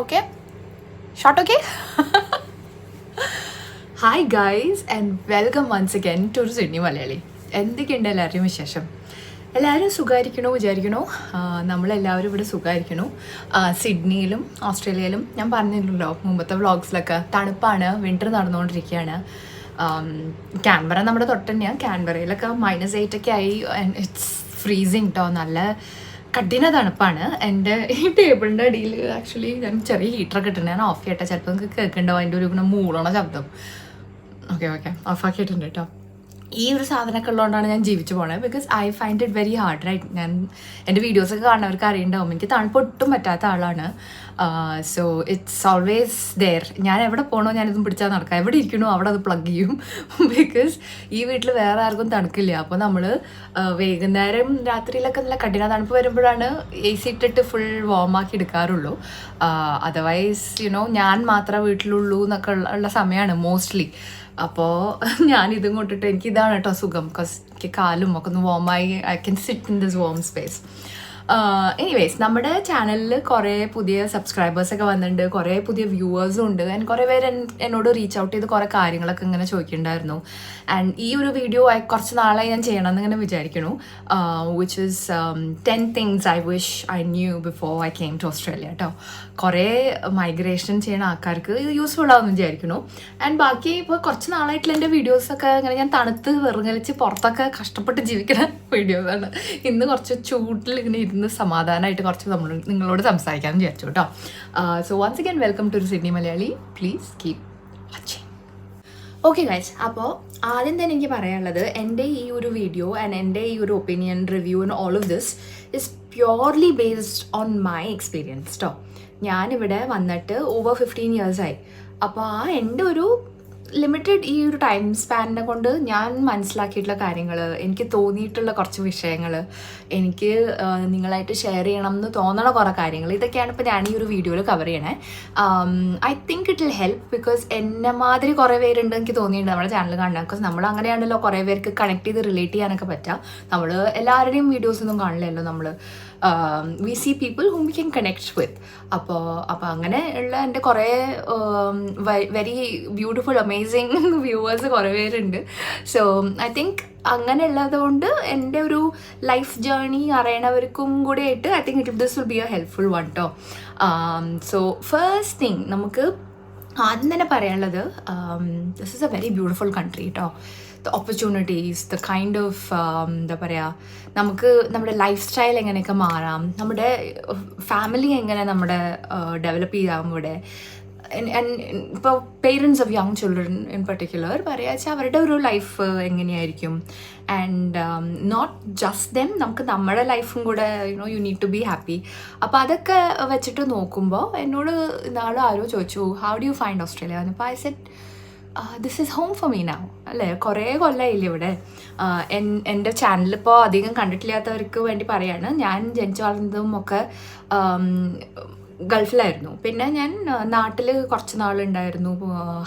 Okay? Short okay? Hi guys and welcome once again to Sydney Malayali. എന്തൊക്കെയുണ്ട് എല്ലാവരുടെയും വിശേഷം? എല്ലാവരും സുഖമായിരിക്കണോ വിചാരിക്കണോ? നമ്മളെല്ലാവരും ഇവിടെ സുഖമായിരിക്കണോ? സിഡ്നിയിലും ഓസ്ട്രേലിയയിലും ഞാൻ പറഞ്ഞിട്ടുണ്ടല്ലോ മുമ്പത്തെ വ്ളോഗ്സിലൊക്കെ തണുപ്പാണ്, വിൻ്റർ നടന്നുകൊണ്ടിരിക്കുകയാണ്. ക്യാൻബറ നമ്മുടെ തൊട്ട് തന്നെയാണ്. ക്യാൻബറയിലൊക്കെ -8 ഒക്കെ ആയി. ഇറ്റ്സ് ഫ്രീസിങ് കേട്ടോ. നല്ല കഠിന തണുപ്പാണ്. എൻ്റെ ഈ ടേബിളിൻ്റെ അടിയിൽ ആക്ച്വലി ഞാൻ ചെറിയ ഹീറ്ററൊക്കെ ഇട്ടിട്ടുണ്ട്. ഞാൻ ഓഫ് ചെയ്യട്ടെ, ചിലപ്പോൾ നിങ്ങൾക്ക് കേൾക്കുന്നുണ്ടാവും അതിൻ്റെ ഒരു ഇങ്ങനെ മൂളണ ശബ്ദം. ഓക്കെ ഓഫാക്കിയിട്ടുണ്ട് കേട്ടോ. ഈ ഒരു സാധനമൊക്കെ ഉള്ളതുകൊണ്ടാണ് ഞാൻ ജീവിച്ചു പോണത്. Because I find it very hard right. ഞാൻ എൻ്റെ വീഡിയോസൊക്കെ കാണുന്നവർക്ക് അറിയണ്ടാവും, എനിക്ക് തണുപ്പ് ഒട്ടും പറ്റാത്ത ആളാണ്. So it's always there. ഞാൻ എവിടെ പോകണോ ഞാനിതും പിടിച്ചാൽ നടക്കാം, എവിടെ ഇരിക്കണോ അവിടെ അത് പ്ലഗ് ചെയ്യും. ബിക്കോസ് ഈ വീട്ടിൽ വേറെ ആർക്കും തണുക്കില്ല. അപ്പോൾ നമ്മൾ വൈകുന്നേരം രാത്രിയിലൊക്കെ നല്ല കഠിന തണുപ്പ് വരുമ്പോഴാണ് AC ഇട്ടിട്ട് ഫുൾ വാമാക്കി എടുക്കാറുള്ളൂ. അതർവൈസ് ഞാൻ മാത്രമേ വീട്ടിലുള്ളൂ എന്നൊക്കെ ഉള്ള സമയമാണ് മോസ്റ്റ്ലി. അപ്പോൾ ഞാനിതും കൊണ്ടിട്ട് എനിക്കിതാണ് കേട്ടോ സുഖം. ബിക്കോസ് എനിക്ക് കാലും ഒക്കെ ഒന്ന് വാമായി I can sit in this warm space. Anyways, നമ്മുടെ ചാനലിൽ കുറേ പുതിയ സബ്സ്ക്രൈബേഴ്സൊക്കെ വന്നിട്ടുണ്ട്, കുറേ പുതിയ വ്യൂവേഴ്സും ഉണ്ട്. ആൻഡ് കുറേ പേര് എന്നോട് റീച്ച് ഔട്ട് ചെയ്ത് കുറേ കാര്യങ്ങളൊക്കെ ഇങ്ങനെ ചോദിക്കുന്നുണ്ടായിരുന്നു. ആൻഡ് ഈ ഒരു വീഡിയോ കുറച്ച് നാളായി ഞാൻ ചെയ്യണമെന്ന് ഇങ്ങനെ വിചാരിക്കണു. Which is 10 things I wish I knew before I came to Australia കേട്ടോ. കുറേ മൈഗ്രേഷൻ ചെയ്യുന്ന ആൾക്കാർക്ക് ഇത് യൂസ്ഫുൾ ആവുമെന്ന് വിചാരിക്കണു. ആൻഡ് ബാക്കി ഇപ്പോൾ കുറച്ച് നാളായിട്ടുള്ള എൻ്റെ വീഡിയോസൊക്കെ ഇങ്ങനെ ഞാൻ തണുത്ത് വെറുങ്ങലിച്ച് പുറത്തൊക്കെ കഷ്ടപ്പെട്ട് ജീവിക്കുന്ന വീഡിയോസാണ്. ഇന്ന് കുറച്ച് ചൂട്ടിൽ ഇങ്ങനെ ഇരുന്ന് സമാധാനമായിട്ട് കുറച്ച് നിങ്ങളോട് സംസാരിക്കാമെന്ന് വിചാരിച്ചു കേട്ടോ. So once again welcome to Sydney Malayali. Please keep watching. Okay guys, അപ്പോൾ ആദ്യം തന്നെ എനിക്ക് പറയാനുള്ളത്, എൻ്റെ ഈ ഒരു വീഡിയോ ആൻഡ് എൻ്റെ ഈ ഒരു opinion review and all of this is purely based on my experience കേട്ടോ. ഞാനിവിടെ വന്നിട്ട് ഓവർ 15 years ആയി. അപ്പോൾ എൻ്റെ ഒരു ലിമിറ്റഡ് ഈ ഒരു ടൈം സ്പാനിനെ കൊണ്ട് ഞാൻ മനസ്സിലാക്കിയിട്ടുള്ള കാര്യങ്ങൾ, എനിക്ക് തോന്നിയിട്ടുള്ള കുറച്ച് വിഷയങ്ങൾ, എനിക്ക് നിങ്ങളായിട്ട് ഷെയർ ചെയ്യണം എന്ന് തോന്നണ കുറേ കാര്യങ്ങൾ, ഇതൊക്കെയാണ് ഇപ്പോൾ ഞാൻ ഈ ഒരു വീഡിയോയിൽ കവർ ചെയ്യണേ. I think it will help. Because എന്നെ മാതിരി കുറേ പേരുണ്ട് എനിക്ക് തോന്നിയിട്ടുണ്ട് നമ്മുടെ ചാനൽ കാണാൻ. ബിക്കോസ് നമ്മൾ അങ്ങനെയാണല്ലോ കുറേ പേർക്ക് കണക്ട് ചെയ്ത് റിലേറ്റ് ചെയ്യാനൊക്കെ പറ്റുക. നമ്മൾ എല്ലാവരുടെയും വീഡിയോസൊന്നും കാണില്ലല്ലോ. നമ്മൾ we see people whom we can connect with. അപ്പോൾ അങ്ങനെ ഉള്ള എൻ്റെ കുറേ വെരി ബ്യൂട്ടിഫുൾ അമേസിങ് വ്യൂവേഴ്സ് കുറേ പേരുണ്ട്. സോ ഐ തിങ്ക് അങ്ങനെ ഉള്ളതുകൊണ്ട് എൻ്റെ ഒരു ലൈഫ് ജേർണി അറിയണവർക്കും കൂടെ ആയിട്ട് I think this will be a helpful one കേട്ടോ. സോ ഫസ്റ്റ് തിങ് നമുക്ക് ആദ്യം തന്നെ പറയാനുള്ളത്, this is a very beautiful country കേട്ടോ. The opportunities, the kind of എന്താ പറയുക, നമുക്ക് നമ്മുടെ ലൈഫ് സ്റ്റൈൽ എങ്ങനെയൊക്കെ മാറാം, നമ്മുടെ ഫാമിലി എങ്ങനെ നമ്മുടെ ഡെവലപ്പ് ചെയ്യാം ഇവിടെ. ഇപ്പോൾ parents of young children in particular പറയാച്ചാൽ അവരുടെ ഒരു ലൈഫ് എങ്ങനെയായിരിക്കും. ആൻഡ് നോട്ട് ജസ്റ്റ് ദെം, നമുക്ക് നമ്മുടെ ലൈഫും കൂടെ you need to be happy. അപ്പോൾ അതൊക്കെ വെച്ചിട്ട് നോക്കുമ്പോൾ എന്നോട് നാളെ ആരോ ചോദിച്ചു, how do you find Australia? അപ്പോൾ I said this is home for me now. അല്ലേ, കുറേ കൊല്ലമായില്ലേ ഇവിടെ. എൻ്റെ ചാനലിപ്പോൾ അധികം കണ്ടിട്ടില്ലാത്തവർക്ക് വേണ്ടി പറയാണ്, ഞാൻ ജനിച്ചു വളർന്നതും ഒക്കെ ഗൾഫിലായിരുന്നു. പിന്നെ ഞാൻ നാട്ടിൽ കുറച്ച് നാളുണ്ടായിരുന്നു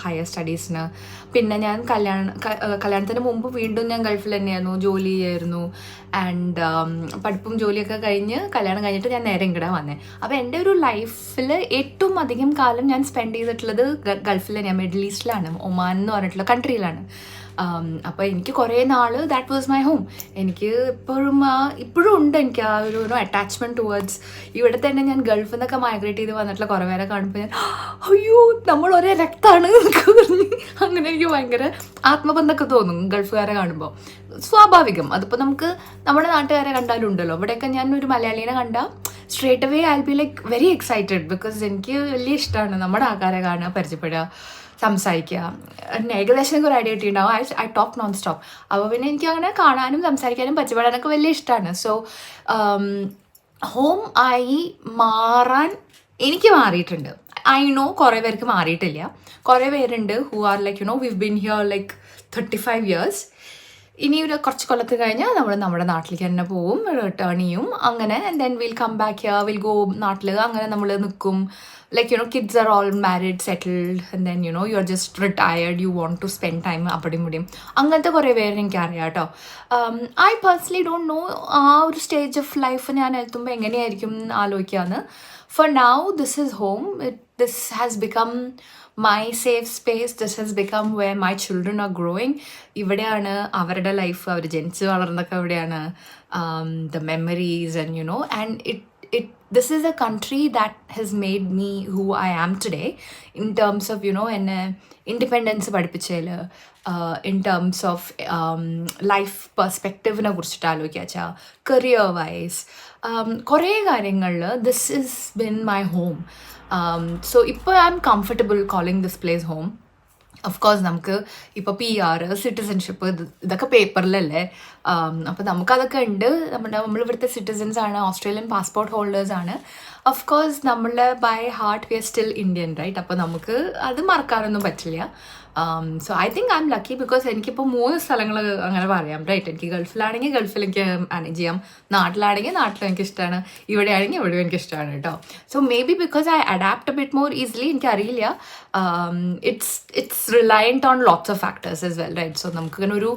ഹയർ സ്റ്റഡീസിന്. പിന്നെ ഞാൻ കല്യാണത്തിന് മുമ്പ് വീണ്ടും ഞാൻ ഗൾഫിൽ തന്നെയായിരുന്നു, ജോലി ചെയ്യായിരുന്നു. ആൻഡ് പഠിപ്പും ജോലിയൊക്കെ കഴിഞ്ഞ് കല്യാണം കഴിഞ്ഞിട്ട് ഞാൻ നേരെ ഇങ്ങോട്ട് വന്നേ. അപ്പോൾ എൻ്റെ ഒരു ലൈഫിൽ ഏറ്റവും അധികം കാലം ഞാൻ സ്പെൻഡ് ചെയ്തിട്ടുള്ളത് ഗൾഫിൽ തന്നെയാണ്, മിഡിൽ ഈസ്റ്റിലാണ്, ഒമാൻ എന്ന് പറഞ്ഞിട്ടുള്ള കൺട്രിയിലാണ്. അപ്പോൾ എനിക്ക് കുറേ നാൾ ദാറ്റ് വാസ് മൈ ഹോം. എനിക്ക് ഇപ്പോഴും ഉണ്ട് എനിക്ക് ആ ഒരു അറ്റാച്ച്മെൻറ്റ് ടുവേർഡ്സ്. ഇവിടെ തന്നെ ഞാൻ ഗൾഫിൽ നിന്നൊക്കെ മൈഗ്രേറ്റ് ചെയ്ത് വന്നിട്ടുള്ള കുറേ പേരെ കാണുമ്പോൾ ഞാൻ അയ്യോ നമ്മൾ ഒരേ രക്തമാണ് എന്നൊക്കെ പറഞ്ഞ് അങ്ങനെ എനിക്ക് ഭയങ്കര ആത്മബന്ധമൊക്കെ തോന്നും ഗൾഫുകാരെ കാണുമ്പോൾ. സ്വാഭാവികം, അതിപ്പോൾ നമുക്ക് നമ്മുടെ നാട്ടുകാരെ കണ്ടാലും ഉണ്ടല്ലോ. ഇവിടെയൊക്കെ ഞാൻ ഒരു മലയാളീനെ കണ്ടാൽ straight away I be like very excited. Because എനിക്ക് വലിയ ഇഷ്ടമാണ് നമ്മുടെ ആൾക്കാരെ കാണുക, പരിചയപ്പെടുക, സംസാരിക്കുക. ഏകദേശം ഒരു ഐഡിയ കിട്ടിയിട്ടുണ്ടാവും. I talk non stop. അപ്പോൾ പിന്നെ എനിക്ക് അങ്ങനെ കാണാനും സംസാരിക്കാനും പരിചയപ്പെടാനൊക്കെ വലിയ ഇഷ്ടമാണ്. സോ ഹോം ആയി മാറാൻ എനിക്ക് മാറിയിട്ടുണ്ട്. ഐ നോ കുറേ പേർക്ക് മാറിയിട്ടില്ല. കുറേ പേരുണ്ട് who are like Viv been here like 35 years. ഇനി ഒരു കുറച്ച് കൊല്ലത്ത് കഴിഞ്ഞാൽ നമ്മൾ നമ്മുടെ നാട്ടിലേക്ക് തന്നെ പോവും, റിട്ടേൺ ചെയ്യും, അങ്ങനെ and then will come back here, will go നാട്ടിൽ, അങ്ങനെ നമ്മൾ നിൽക്കും. Like kids are all married, settled, and then you are just retired, you want to spend time അവിടെയും ഇവിടെയും. അങ്ങനത്തെ കുറേ പേര് എനിക്കറിയാം കേട്ടോ. ഐ പേഴ്സണലി ഡോണ്ട് നോ ആ ഒരു സ്റ്റേജ് ഓഫ് ലൈഫ് ഞാൻ എത്തുമ്പോൾ എങ്ങനെയായിരിക്കും ആലോചിക്കാമെന്ന്. For now this is home. This has become my safe space. This has become where my children are growing. ഇവിടെയാണ് അവരുടെ ലൈഫ്, അവർ ജനിച്ച് വളർന്നൊക്കെ ഇവിടെയാണ്. The memories and and this is a country that has made me who I am today in terms of എന്നെ independence പഠിപ്പിച്ചതിൽ, in terms of life പെർസ്പെക്റ്റീവിനെ കുറിച്ചിട്ട് ആലോചിക്കുക, കരിയർ വൈസ് കുറേ കാര്യങ്ങളിൽ this is been my home. So ഇപ്പോൾ I'm comfortable calling this place home. Of course നമുക്ക് ഇപ്പോൾ PR, സിറ്റിസൺഷിപ്പ് ഇതൊക്കെ പേപ്പറിലല്ലേ. അപ്പോൾ നമുക്കതൊക്കെ ഉണ്ട്. നമ്മളിവിടുത്തെ സിറ്റിസൻസ് ആണ്, ഓസ്ട്രേലിയൻ പാസ്പോർട്ട് ഹോൾഡേഴ്സ് ആണ്. ഓഫ് കോഴ്സ് നമ്മളുടെ by heart we are still Indian, right? അപ്പോൾ നമുക്ക് അത് മറക്കാനൊന്നും പറ്റില്ല. So I think I'm lucky because എനിക്കിപ്പോൾ 3 സ്ഥലങ്ങൾ അങ്ങനെ പറയാം, റൈറ്റ്? എനിക്ക് ഗൾഫിലാണെങ്കിൽ ഗൾഫിൽ എനിക്ക് മാനേജ് ചെയ്യാം, നാട്ടിലാണെങ്കിൽ നാട്ടിലും എനിക്ക് ഇഷ്ടമാണ്, ഇവിടെയാണെങ്കിൽ ഇവിടെയും എനിക്ക് ഇഷ്ടമാണ് കേട്ടോ. So maybe because I adapt a bit more easily, എനിക്കറിയില്ല. It's reliant on lots of factors as well, right? So നമുക്കിങ്ങനെ ഒരു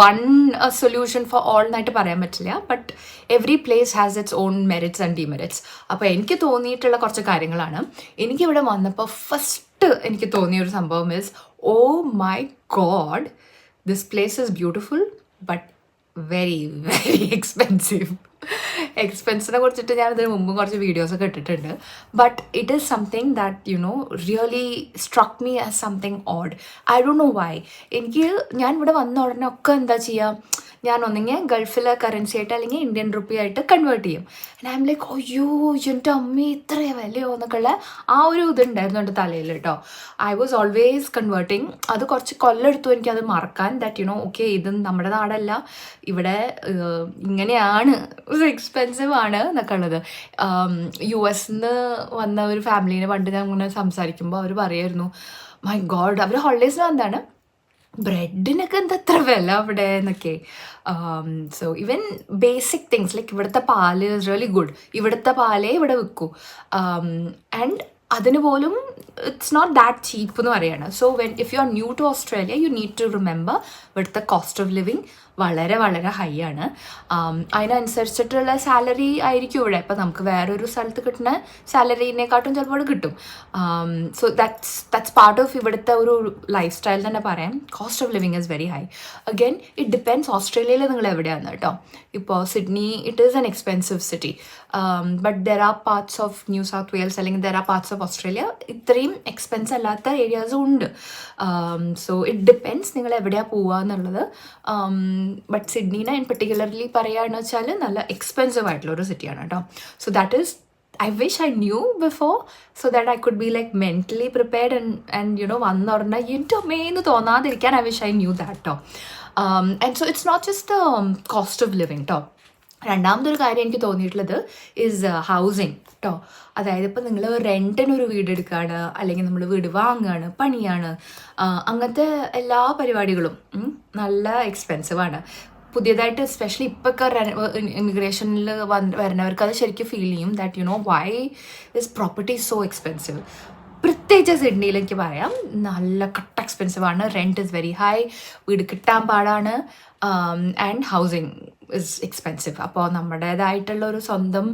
വൺ സൊല്യൂഷൻ ഫോർ ഓൾ എന്നായിട്ട് പറയാൻ പറ്റില്ല. But every place has its own merits and demerits. അപ്പോൾ എനിക്ക് തോന്നിയിട്ടുള്ള കുറച്ച് കാര്യങ്ങളാണ്. എനിക്കിവിടെ വന്നപ്പോൾ ഫസ്റ്റ് എനിക്ക് തോന്നിയ ഒരു സംഭവം is, oh my God, this place is beautiful but very very expensive. എക്സ്പെൻസിനെ കുറിച്ചിട്ട് ഞാൻ ഇതിന് മുമ്പ് കുറച്ച് വീഡിയോസൊക്കെ ഇട്ടിട്ടുണ്ട്. But it is something that really struck me as something odd. I don't know why. ഞാൻ ഇവിടെ വന്ന ഉടനെ ഒക്കെ എന്താ ചെയ്യുക, ഞാൻ ഒന്നെങ്കിൽ ഗൾഫിലെ കറൻസി ആയിട്ട് അല്ലെങ്കിൽ ഇന്ത്യൻ റുപ്പി ആയിട്ട് കൺവേർട്ട് ചെയ്യും. ആൻഡ് ഐ എം ലൈക്ക്, അയ്യോ എൻ്റെ അമ്മ ഇത്രയേ വിലയോ എന്നൊക്കെയുള്ള ആ ഒരു ഇതുണ്ടായിരുന്നു എൻ്റെ തലയിൽ കേട്ടോ. I was always converting. അത് കുറച്ച് കൊല്ലെടുത്തു എനിക്കത് മറക്കാൻ, ദാറ്റ് ഓക്കെ ഇത് നമ്മുടെ നാടല്ല, ഇവിടെ ഇങ്ങനെയാണ്, എക്സ്പെൻസീവ് ആണ് എന്നൊക്കെ ഉള്ളത്. US വന്ന ഒരു ഫാമിലീനെ പണ്ട് ഞാൻ ഇങ്ങനെ സംസാരിക്കുമ്പോൾ അവർ പറയുമായിരുന്നു, മൈ ഗോഡ്, അവർ ഹോളിഡേയ്സിന് വന്നതാണ്, ബ്രെഡിനൊക്കെ എന്താ അത്ര വില അവിടെ എന്നൊക്കെ. So even basic things like ഇവിടുത്തെ പാല് ഇസ് റിയലി ഗുഡ്, ഇവിടുത്തെ പാലേ ഇവിടെ വിൽക്കൂ. ആൻഡ് അതിന് പോലും ഇറ്റ്സ് നോട്ട് ദാറ്റ് ചീപ്പ് എന്ന് പറയുകയാണ്. So if you are new to Australia you need to remember ഇവിടുത്തെ കോസ്റ്റ് ഓഫ് ലിവിങ് വളരെ വളരെ ഹൈ ആണ്. അതിനനുസരിച്ചിട്ടുള്ള സാലറി ആയിരിക്കും ഇവിടെ. ഇപ്പം നമുക്ക് വേറൊരു സ്ഥലത്ത് കിട്ടുന്ന സാലറിനെക്കാട്ടും ചിലപ്പോൾ കിട്ടും. സോ ദാറ്റ്സ് പാർട്ട് ഓഫ് ഇവിടുത്തെ ഒരു ലൈഫ് സ്റ്റൈൽ തന്നെ പറയാം. Cost of living is very high. Again it depends ഓസ്ട്രേലിയയിൽ നിങ്ങൾ എവിടെയാണ് കേട്ടോ. ഇപ്പോൾ Sydney it is an expensive city, but there are parts of New South Wales അല്ലെങ്കിൽ there are parts of Australia ഇത്രയും എക്സ്പെൻസ് അല്ലാത്ത ഏരിയാസും ഉണ്ട്. സോ ഇറ്റ് ഡിപ്പെൻഡ്സ് നിങ്ങൾ എവിടെയാണ് പോവുക എന്നുള്ളത്. ബട്ട് സിഡ്നീനെ ഇൻ പെർട്ടിക്കുലർലി പറയുകയാണെന്ന് വെച്ചാൽ നല്ല എക്സ്പെൻസീവ് ആയിട്ടുള്ള ഒരു സിറ്റിയാണ് കേട്ടോ. So that is I wish I knew before so that I could be like mentally prepared and വന്ന ഉടനെ എൻ്റെ അമ്മയെന്ന് തോന്നാതിരിക്കാൻ I wish I knew that കേട്ടോ. And so it's not just the cost of living കേട്ടോ. രണ്ടാമതൊരു കാര്യം എനിക്ക് തോന്നിയിട്ടുള്ളത് ഈസ് ഹൗസിങ് കേട്ടോ. അതായത് ഇപ്പോൾ നിങ്ങൾ റെൻറ്റിനൊരു വീട് എടുക്കുകയാണ്, അല്ലെങ്കിൽ നമ്മൾ വീട് വാങ്ങുകയാണ്, പണിയാണ്, അങ്ങനത്തെ എല്ലാ പരിപാടികളും നല്ല എക്സ്പെൻസീവാണ്. പുതിയതായിട്ട് എസ്പെഷ്യലി ഇപ്പൊക്കെ ഇമിഗ്രേഷനിൽ വരുന്നവർക്ക് അത് ശരിക്കും ഫീൽ ചെയ്യും that why this property so expensive. പ്രത്യേകിച്ച് സിഡ്നിയിൽ എനിക്ക് പറയാം നല്ല കട്ട എക്സ്പെൻസീവ് ആണ്. റെൻറ്റ് ഇസ് വെരി ഹൈ, വീട് കിട്ടാൻ പാടാണ്, ആൻഡ് ഹൗസിങ് ഇസ് എക്സ്പെൻസീവ്. അപ്പോൾ നമ്മുടേതായിട്ടുള്ള ഒരു സ്വന്തം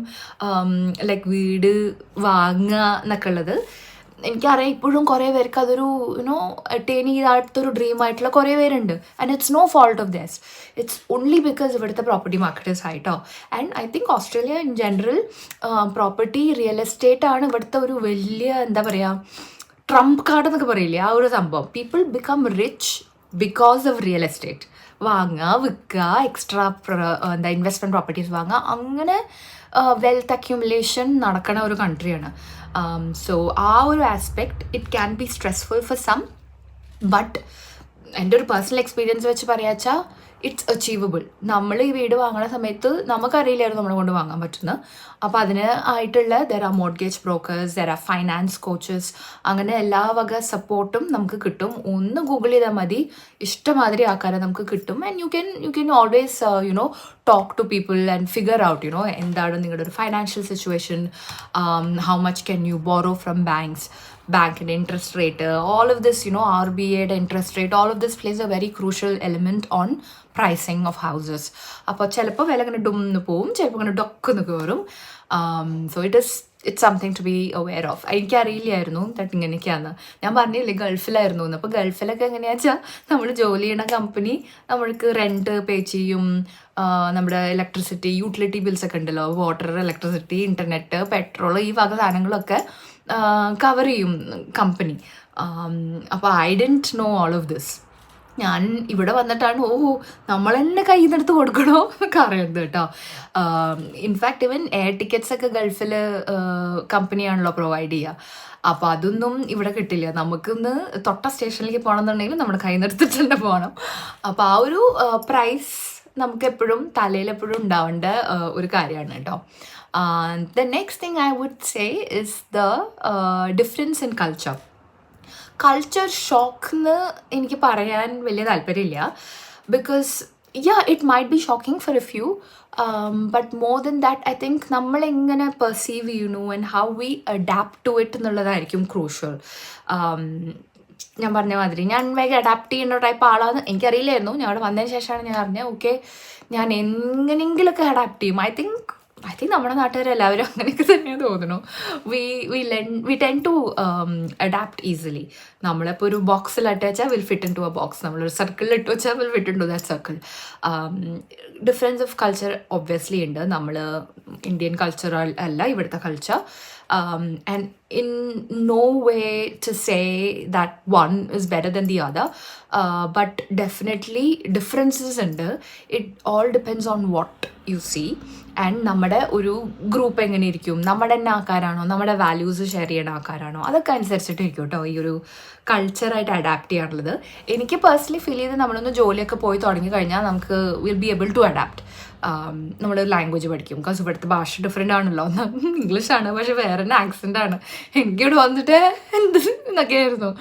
ലൈക്ക് വീട് വാങ്ങുക എന്നൊക്കെ ഉള്ളത് എനിക്കറിയാം ഇപ്പോഴും കുറേ പേർക്ക് അതൊരു അറ്റൈൻ ചെയ്തായിട്ടൊരു ഡ്രീം ആയിട്ടുള്ള കുറേ പേരുണ്ട്. And it's no fault of theirs, it's only because ഇവിടുത്തെ പ്രോപ്പർട്ടി മാർക്കറ്റ് ഇസ് ഹൈ ട്ടോ. And I think Australia in general property real estate ആണ് ഇവിടുത്തെ ഒരു വലിയ എന്താ പറയുക ട്രംപ് കാർഡ് എന്നൊക്കെ പറയില്ലേ, ആ ഒരു സംഭവം. People become rich because of real estate. വാങ്ങുക, വിൽക്കുക, എക്സ്ട്രാ എന്താ ഇൻവെസ്റ്റ്മെൻറ്റ് പ്രോപ്പർട്ടീസ് വാങ്ങുക, അങ്ങനെ വെൽത്ത് അക്യുമുലേഷൻ നടക്കണ ഒരു കൺട്രിയാണ്. സോ ആ ഒരു aspect it can be stressful for some. But എൻ്റെ ഒരു പേഴ്സണൽ എക്സ്പീരിയൻസ് വെച്ച് പറയാച്ചാൽ ഇറ്റ്സ് അച്ചീവബിൾ. നമ്മൾ ഈ വീട് വാങ്ങുന്ന സമയത്ത് നമുക്കറിയില്ലായിരുന്നു നമ്മളെ കൊണ്ട് വാങ്ങാൻ പറ്റുന്നത്. അപ്പോൾ അതിന് ആയിട്ടുള്ള there are mortgage brokers, there are finance coaches, അങ്ങനെ എല്ലാ വക സപ്പോർട്ടും നമുക്ക് കിട്ടും. ഒന്ന് ഗൂഗിൾ ചെയ്താൽ മതി, ഇഷ്ടമാതിരി ആൾക്കാരെ നമുക്ക് കിട്ടും. And you can always talk to people and figure out എന്താണ് നിങ്ങളുടെ ഒരു financial situation, how much can you borrow from ബാങ്കിൻ്റെ interest rate, all of this, RBAയുടെ interest rate, all of this plays a very crucial element on pricing of houses. അപ്പോൾ ചിലപ്പോൾ വില ഇങ്ങനെ ഡുംന്ന് പോവും, ചിലപ്പോൾ ഇങ്ങനെ ഡൊക്കെന്ന് കയറും. So it's something to be aware of. എനിക്കറിയില്ലായിരുന്നു ദാറ്റ് ഇങ്ങനെയൊക്കെയാണ്. ഞാൻ പറഞ്ഞില്ലേ ഗൾഫിലായിരുന്നു എന്ന്. അപ്പോൾ ഗൾഫിലൊക്കെ എങ്ങനെയാണെന്ന് വെച്ചാൽ നമ്മൾ ജോലി ചെയ്യുന്ന കമ്പനി നമ്മൾക്ക് റെൻറ്റ് പേ ചെയ്യും, നമ്മുടെ ഇലക്ട്രിസിറ്റി യൂട്ടിലിറ്റി ബിൽസ് ഒക്കെ ഉണ്ടല്ലോ, വാട്ടർ, ഇലക്ട്രിസിറ്റി, ഇൻ്റർനെറ്റ്, പെട്രോൾ, ഈ വക സാധനങ്ങളൊക്കെ കവർ ചെയ്യും കമ്പനി. അപ്പോൾ I didn't know all of this. ഞാൻ ഇവിടെ വന്നിട്ടാണ് നമ്മൾ തന്നെ കയ്യിൽ നിന്നെടുത്ത് കൊടുക്കണോ എന്നൊക്കെ അറിയുന്നത് കേട്ടോ. ഇൻഫാക്ട് ഇവൻ എയർ ടിക്കറ്റ്സ് ഒക്കെ ഗൾഫിൽ കമ്പനിയാണല്ലോ പ്രൊവൈഡ് ചെയ്യുക. അപ്പോൾ അതൊന്നും ഇവിടെ കിട്ടില്ല. നമുക്കൊന്ന് തൊട്ട സ്റ്റേഷനിലേക്ക് പോകണമെന്നുണ്ടെങ്കിൽ നമ്മുടെ കയ്യിൽ നിന്നെടുത്തിട്ട് തന്നെ പോകണം. അപ്പോൾ ആ ഒരു പ്രൈസ് നമുക്ക് എപ്പോഴും തലയിലെപ്പോഴും ഉണ്ടാവേണ്ട ഒരു കാര്യമാണ് കേട്ടോ. The next thing I would say is the difference in culture. Culture shock എന്ന് എനിക്ക് പറയാൻ വലിയ താല്പര്യമില്ല. Because it might be shocking for a few, but more than that I think നമ്മളെങ്ങനെ പെർസീവ് ചെയ്യുന്നു and how we adapt to it എന്നുള്ളതായിരിക്കും crucial. ഞാൻ പറഞ്ഞ മാതിരി ഞാൻ വേഗം അഡാപ്റ്റ് ചെയ്യുന്ന ടൈപ്പ് ആളാന്ന് എനിക്കറിയില്ലായിരുന്നു. ഞാൻ അവിടെ വന്നതിന് ശേഷമാണ് ഞാൻ അറിഞ്ഞത് ഓക്കെ ഞാൻ എങ്ങനെയെങ്കിലുമൊക്കെ അഡാപ്റ്റ് ചെയ്യും. ഐ തിങ്ക് നമ്മുടെ നാട്ടുകാരെല്ലാവരും അങ്ങനെയൊക്കെ തന്നെയാണ് തോന്നുന്നു. We tend to adapt easily. നമ്മളിപ്പോൾ ഒരു ബോക്സിലിട്ട് വെച്ചാൽ will fit in to a box, നമ്മളൊരു സർക്കിളിൽ ഇട്ട് വെച്ചാൽ will fit in to that circle. Difference of culture obviously ഉണ്ട്. നമ്മൾ ഇന്ത്യൻ കൾച്ചർ അല്ല ഇവിടുത്തെ culture. And in no way to say that one is better than the other, but definitely differences ഉണ്ട്. It all depends on what you see. And നമ്മുടെ ഒരു group എങ്ങനെ ഇരിക്കും, നമ്മുടെ തന്നെ ആൾക്കാരാണോ, നമ്മുടെ വാല്യൂസ് ഷെയർ ചെയ്യുന്ന ആൾക്കാരാണോ, അതൊക്കെ അനുസരിച്ചിട്ടിരിക്കും കേട്ടോ ഈ ഒരു കൾച്ചറായിട്ട് അഡാപ്റ്റ് ചെയ്യാനുള്ളത്. എനിക്ക് പേഴ്സണലി ഫീൽ ചെയ്ത് നമ്മളൊന്ന് ജോലിയൊക്കെ പോയി തുടങ്ങി കഴിഞ്ഞാൽ നമുക്ക് will be able to adapt. നമ്മൾ ലാംഗ്വേജ് പഠിക്കും. ബിക്കോസ് ഇവിടുത്തെ ഭാഷ ഡിഫറെൻ്റ് ആണല്ലോ. ഇംഗ്ലീഷാണ് പക്ഷെ വേറെ തന്നെ ആക്സെൻ്റ് ആണ്. എനിക്കിവിടെ വന്നിട്ട് എന്ത് എന്നൊക്കെയായിരുന്നു.